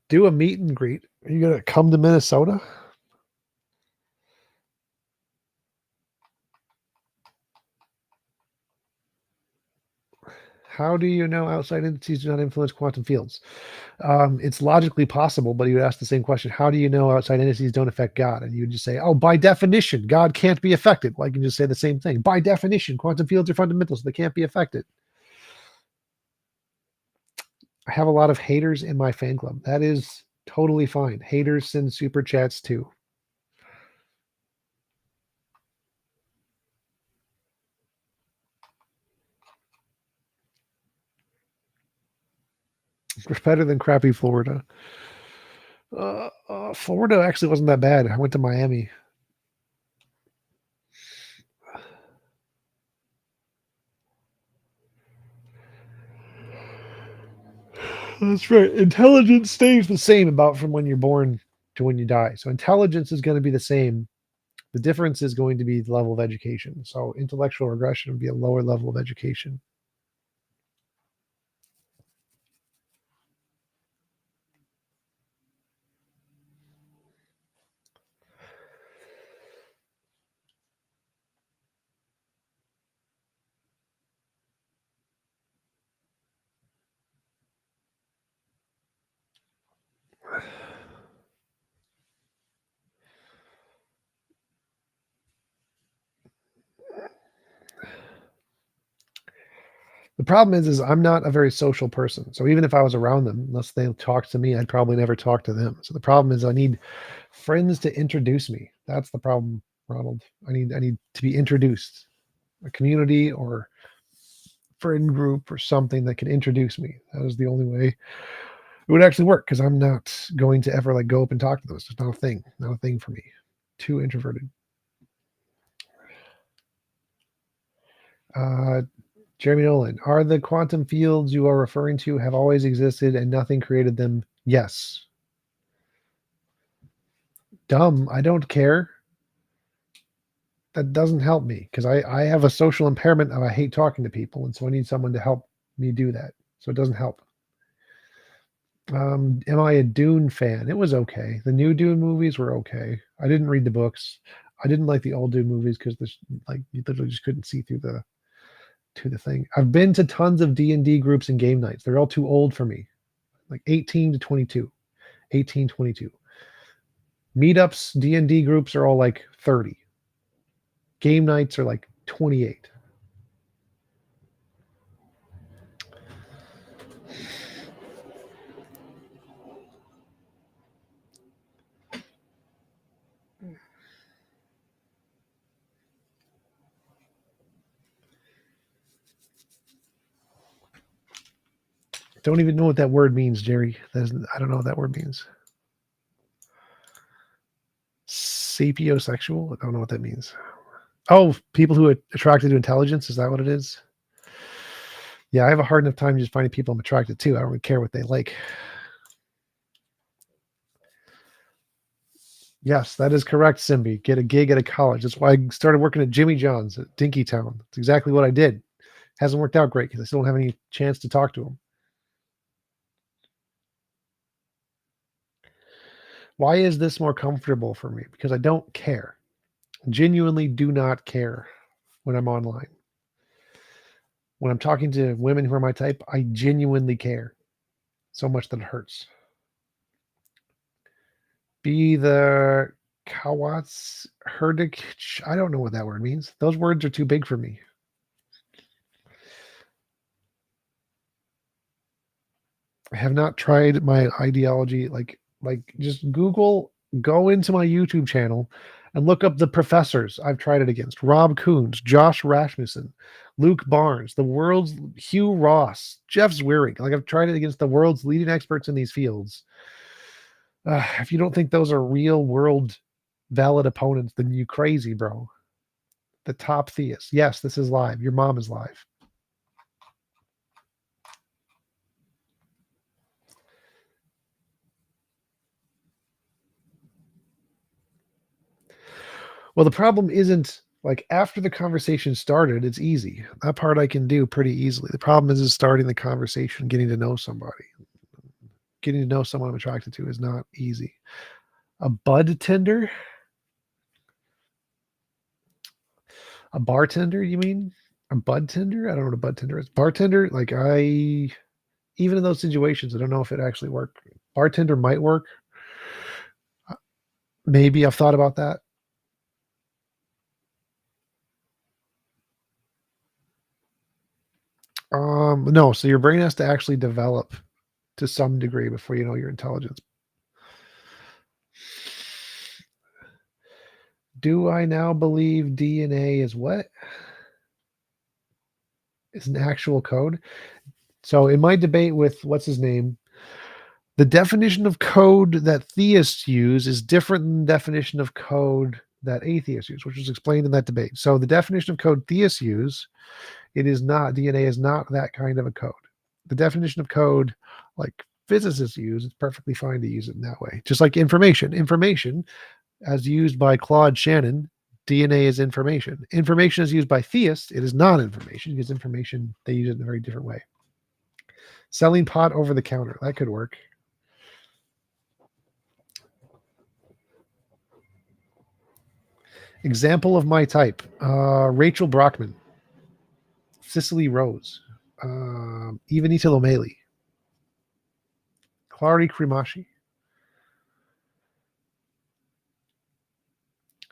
Speaker 3: Do a meet and greet. Are you going to come to Minnesota? How do you know outside entities do not influence quantum fields? It's logically possible, but you would ask the same question. How do you know outside entities don't affect God? And you would just say, oh, by definition, God can't be affected. Well, I can just say the same thing. By definition, quantum fields are fundamental, so they can't be affected. I have a lot of haters in my fan club. That is totally fine. Haters send super chats too. It's better than crappy Florida. Florida actually wasn't that bad. I went to Miami. That's right. Intelligence stays the same about from when you're born to when you die. So intelligence is going to be the same. The difference is going to be the level of education. So intellectual regression would be a lower level of education. The problem is I'm not a very social person. So even if I was around them, unless they talked to me, I'd probably never talk to them. So the problem is I need friends to introduce me. That's the problem, Ronald. I need to be introduced. A community or friend group or something that can introduce me. That is the only way it would actually work, because I'm not going to ever like go up and talk to them. It's just not a thing for me. Too introverted. Jeremy Nolan, are the quantum fields you are referring to have always existed and nothing created them? Yes. Dumb. I don't care. That doesn't help me because I have a social impairment and I hate talking to people. And so I need someone to help me do that. So it doesn't help. Am I a Dune fan? It was okay. The new Dune movies were okay. I didn't read the books. I didn't like the old Dune movies because you literally just couldn't see through the thing. I've been to tons of D&D groups and game nights. They're all too old for me. Like 18 to 22. 18, 22. Meetups, D&D groups are all like 30. Game nights are like 28. Don't even know what that word means, Jerry. I don't know what that word means. Sapiosexual? I don't know what that means. Oh, people who are attracted to intelligence. Is that what it is? Yeah, I have a hard enough time just finding people I'm attracted to. I don't really care what they like. Yes, that is correct, Simbi. Get a gig at a college. That's why I started working at Jimmy John's at Dinkytown. That's exactly what I did. Hasn't worked out great because I still don't have any chance to talk to him. Why is this more comfortable for me? Because I don't care. Genuinely do not care when I'm online. When I'm talking to women who are my type, I genuinely care so much that it hurts. Be the Kawats Herdic. I don't know what that word means. Those words are too big for me. I have not tried my ideology. Like just go into my YouTube channel and look up the professors I've tried it against. Rob Coons, Josh Rasmussen, Luke Barnes, the world's Hugh Ross, Jeff Zwirig. Like I've tried it against the world's leading experts in these fields. If you don't think those are real world valid opponents, then you crazy, bro. The top theist. Yes, this is live. Your mom is live. Well, the problem isn't like after the conversation started, it's easy. That part I can do pretty easily. The problem is starting the conversation, getting to know somebody. Getting to know someone I'm attracted to is not easy. A bud tender? A bartender, you mean? A bud tender? I don't know what a bud tender is. Bartender, like even in those situations, I don't know if it actually worked. Bartender might work. Maybe I've thought about that. No, so your brain has to actually develop to some degree before you know your intelligence. Do I now believe DNA is what? Is an actual code? So in my debate with what's his name, the definition of code that theists use is different than the definition of code that atheists use, which was explained in that debate. So the definition of code theists use, it is not, DNA is not that kind of a code. The definition of code like physicists use, it's perfectly fine to use it in that way. Just like information. Information, as used by Claude Shannon, DNA is information. Information is used by theists, it is not information, because information, they use it in a very different way. Selling pot over the counter, that could work. Example of my type: Rachel Brockman, Cicely Rose, Ivanita Lomeli, Clary Krimashi.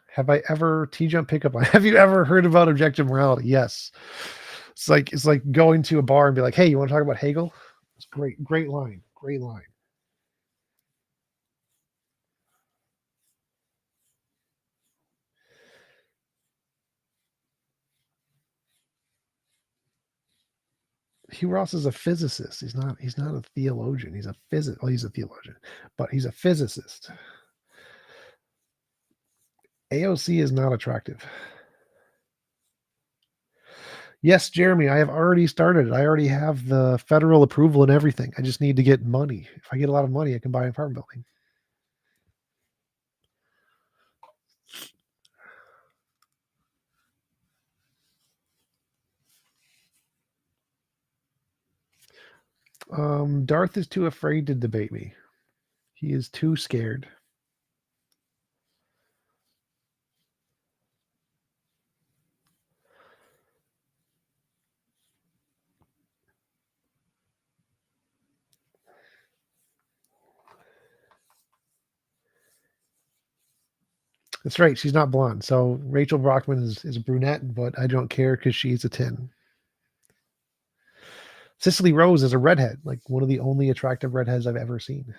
Speaker 3: Have I ever TJump pickup line? Have you ever heard about objective morality? Yes. It's like going to a bar and be like, "Hey, you want to talk about Hegel?" It's great, great line, great line. Hugh Ross is a physicist. He's not a theologian. He's a well, he's a theologian, but he's a physicist. AOC is not attractive. Yes, Jeremy, I have already started. I already have the federal approval and everything. I just need to get money. If I get a lot of money, I can buy an apartment building. Darth is too afraid to debate me. He is too scared. That's right. She's not blonde. So Rachel Brockman is a brunette, but I don't care because she's a 10. Cicely Rose is a redhead, like one of the only attractive redheads I've ever seen.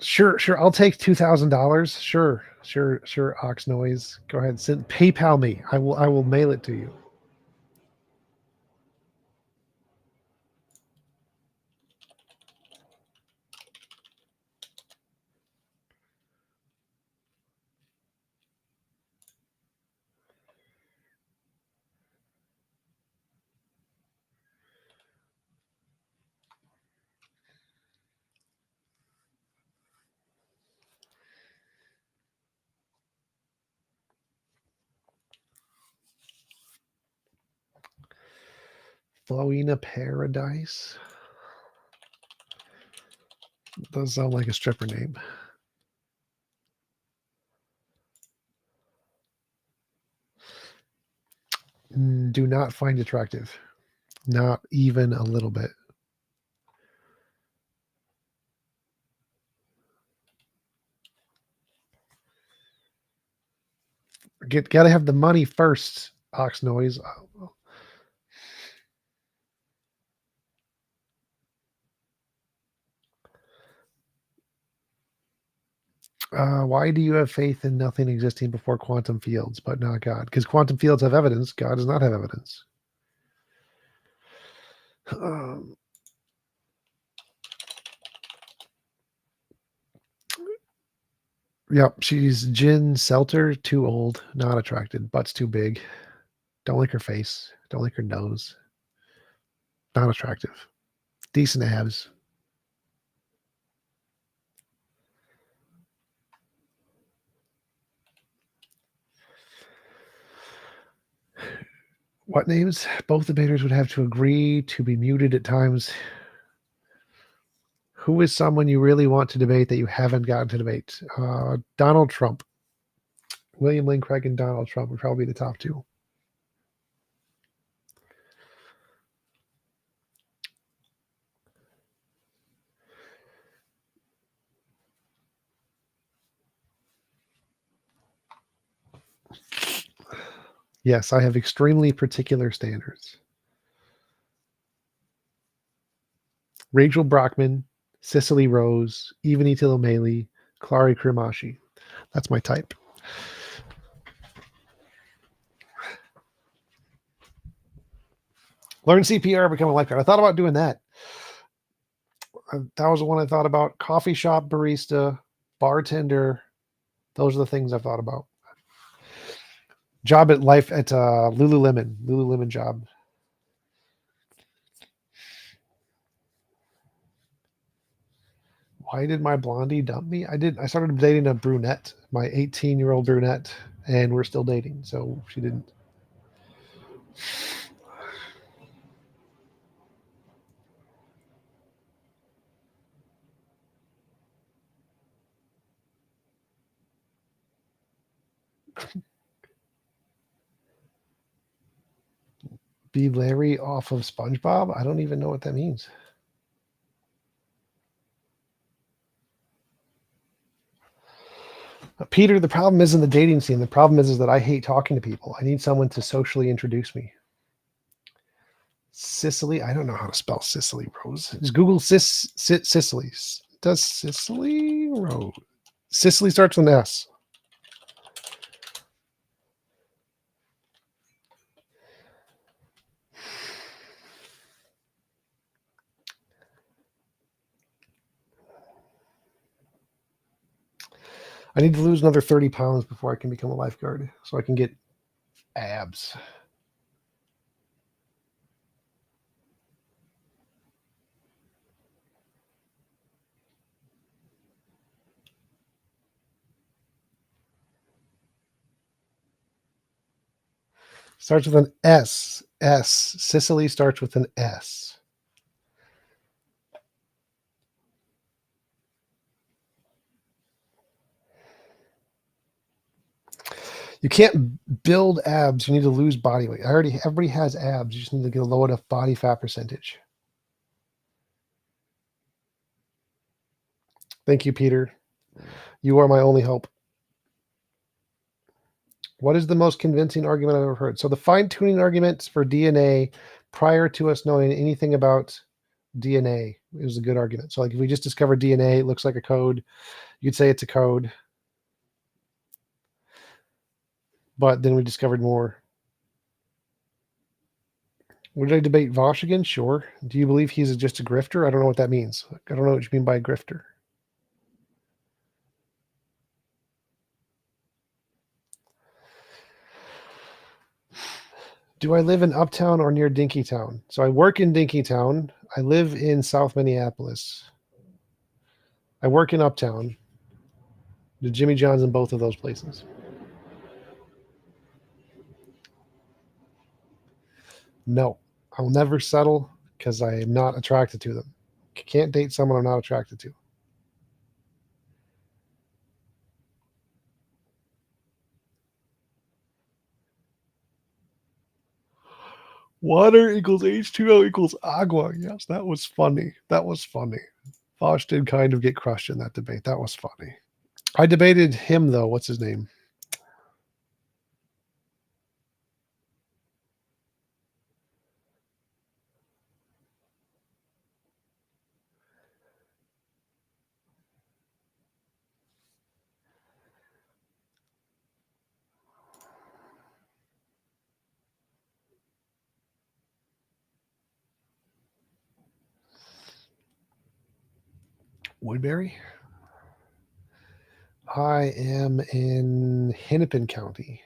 Speaker 3: Sure. I'll take $2,000. Sure. Ox Noise. Go ahead. Send PayPal me. I will mail it to you. Flowina Paradise. Does sound like a stripper name. Do not find attractive. Not even a little bit. Gotta have the money first, Ox Noise. Why do you have faith in nothing existing before quantum fields, but not God? Because quantum fields have evidence. God does not have evidence. Yep, she's Jen Selter, too old, not attracted, butt's too big. Don't like her face. Don't like her nose. Not attractive. Decent abs. What names? Both debaters would have to agree to be muted at times. Who is someone you really want to debate that you haven't gotten to debate? Donald Trump. William Lane Craig and Donald Trump would probably be the top two. Yes, I have extremely particular standards. Rachel Brockman, Cicely Rose, Evanita O'Malley, Clary Krimashi. That's my type. Learn CPR, become a lifeguard. I thought about doing that. That was the one I thought about. Coffee shop barista, bartender. Those are the things I've thought about. Job at life at Lululemon job. Why did my blondie dump me? I started dating a brunette, my 18-year-old brunette, and we're still dating. So she didn't. Be Larry off of SpongeBob? I don't even know what that means. Peter, the problem isn't the dating scene. The problem is that I hate talking to people. I need someone to socially introduce me. Sicily? I don't know how to spell Cicely Rose. Just Google Sicily. Does Cicely Rose? Sicily starts with an S. I need to lose another 30 pounds before I can become a lifeguard so I can get abs. Starts with an S. Sicily starts with an S. You can't build abs. You need to lose body weight. Everybody has abs. You just need to get a low enough body fat percentage. Thank you, Peter. You are my only hope. What is the most convincing argument I've ever heard? So the fine-tuning arguments for DNA prior to us knowing anything about DNA is a good argument. So like if we just discovered DNA, it looks like a code. You'd say it's a code. But then we discovered more. Would I debate Vosh again? Sure. Do you believe he's just a grifter? I don't know what that means. I don't know what you mean by a grifter. Do I live in Uptown or near Dinkytown? So I work in Dinkytown. I live in South Minneapolis. I work in Uptown. The Jimmy John's in both of those places. No, I'll never settle because I am not attracted to them. Can't date someone I'm not attracted to. Water equals H2O equals agua. Yes, that was funny. That was funny. Vosh did kind of get crushed in that debate. That was funny. I debated him, though. What's his name? Woodbury? I am in Hennepin County.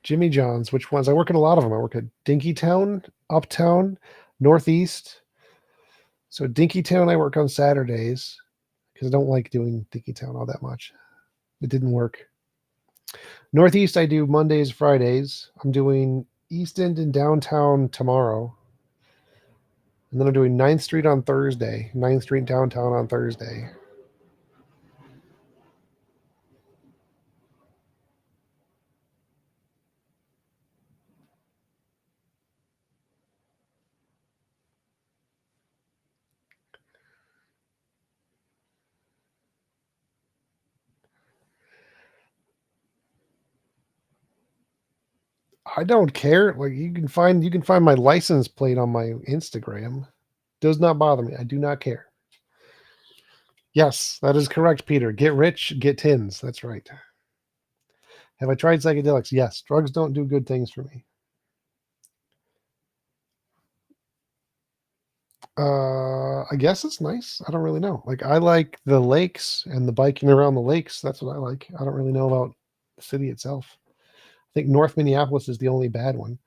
Speaker 3: Jimmy John's, which ones? I work at a lot of them. I work at Dinkytown, Uptown, Northeast. So Dinkytown, I work on Saturdays because I don't like doing Dinkytown all that much. It didn't work. Northeast, I do Mondays, Fridays. I'm doing East End and downtown tomorrow. And then I'm doing 9th Street on Thursday, 9th Street downtown on Thursday. I don't care. Like you can find my license plate on my Instagram. Does not bother me. I do not care. Yes, that is correct, Peter. Get rich, get tins. That's right. Have I tried psychedelics? Yes. Drugs don't do good things for me. I guess it's nice. I don't really know. Like I like the lakes and the biking around the lakes. That's what I like. I don't really know about the city itself. I think North Minneapolis is the only bad one.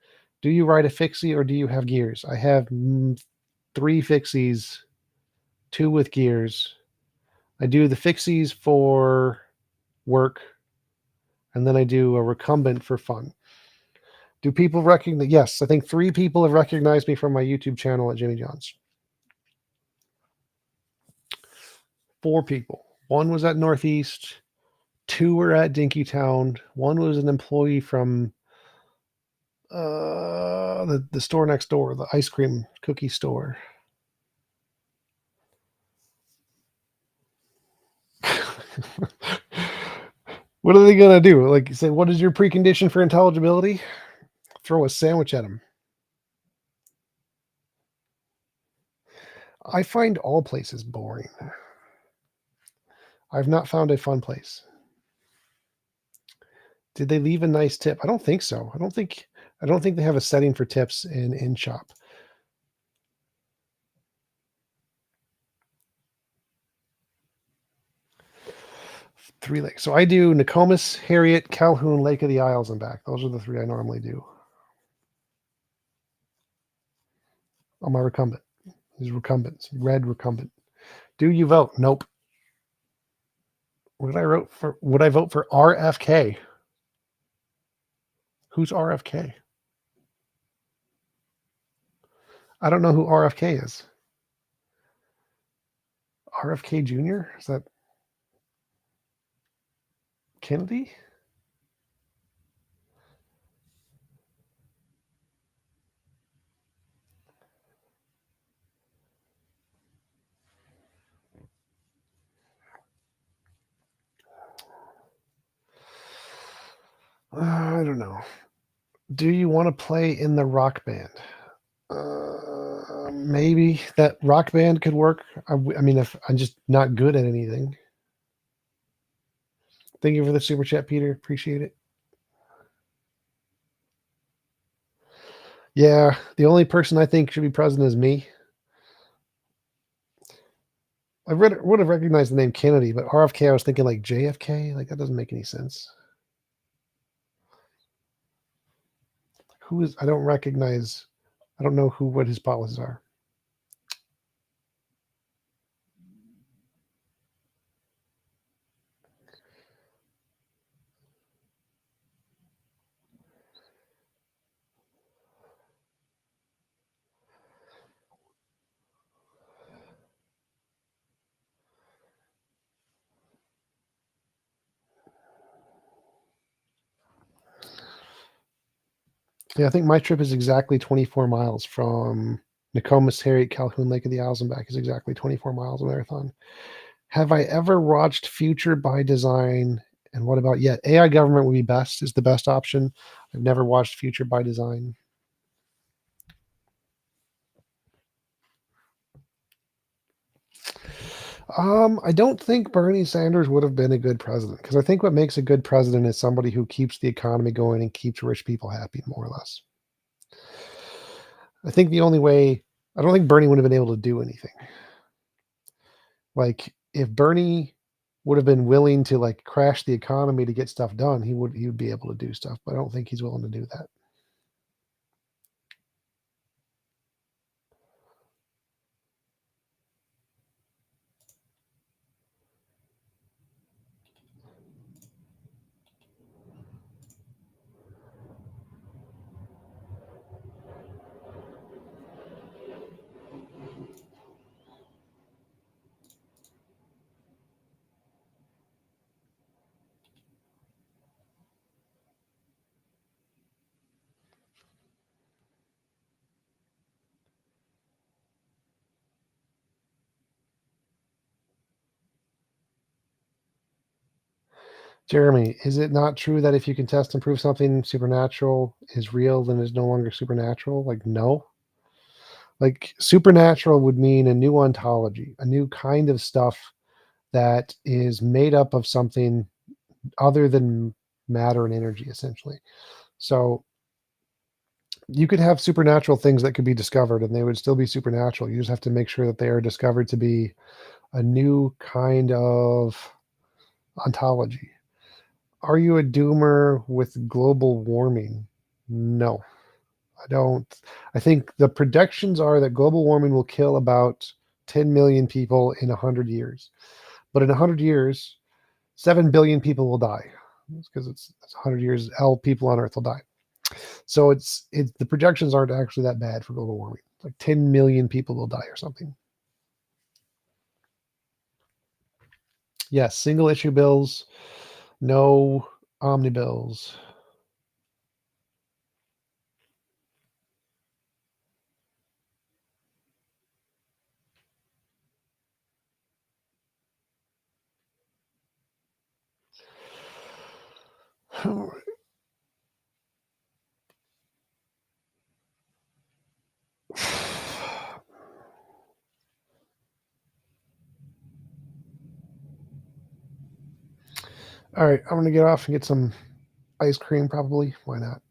Speaker 3: Do you ride a fixie or do you have gears? I have 3 fixies, 2 with gears. I do the fixies for work, and then I do a recumbent for fun. Do people recognize? Yes, I think 3 people have recognized me from my YouTube channel at Jimmy John's. 4 people. 1 was at Northeast. 2 were at Dinkytown. 1 was an employee from the store next door, the ice cream cookie store. What are they gonna do? Like say, what is your precondition for intelligibility? Throw a sandwich at them. I find all places boring. I've not found a fun place. Did they leave a nice tip? I don't think so. I don't think they have a setting for tips in shop. Three lakes. So I do Nokomis, Harriet, Calhoun, Lake of the Isles, and back. Those are the 3 I normally do. On my recumbent. These recumbents. Red recumbent. Do you vote? Nope. Would I vote for RFK? Who's RFK? I don't know who RFK is. RFK Jr.? Is that Kennedy? I don't know. Do you want to play in the rock band? Maybe that rock band could work. I mean, if I'm just not good at anything. Thank you for the super chat, Peter. Appreciate it. Yeah, the only person I think should be president is me. I would have recognized the name Kennedy, but RFK, I was thinking like JFK. Like, that doesn't make any sense. Who is, I don't recognize, I don't know what his policies are. Yeah, I think my trip is exactly 24 miles from Nokomis, Harriet, Calhoun Lake of the Isles and back is exactly 24 miles a marathon. Have I ever watched Future by Design? And what about yet? AI Government would be best, is the best option. I've never watched Future by Design. I don't think Bernie Sanders would have been a good president because I think what makes a good president is somebody who keeps the economy going and keeps rich people happy, more or less. I think the only way, I don't think Bernie would have been able to do anything. Like, if Bernie would have been willing to like crash the economy to get stuff done, he would be able to do stuff, but I don't think he's willing to do that. Jeremy, is it not true that if you can test and prove something supernatural is real, then it's no longer supernatural? Like, no. Like, supernatural would mean a new ontology, a new kind of stuff that is made up of something other than matter and energy, essentially. So you could have supernatural things that could be discovered and they would still be supernatural. You just have to make sure that they are discovered to be a new kind of ontology. Are you a doomer with global warming? No, I don't. I think the projections are that global warming will kill about 10 million people in 100 years. But in 100 years, 7 billion people will die. Because it's 100 years, all people on Earth will die. So it's the projections aren't actually that bad for global warming. Like 10 million people will die or something. Yes, single issue bills, no omnibills. All right, I'm gonna get off and get some ice cream probably. Why not?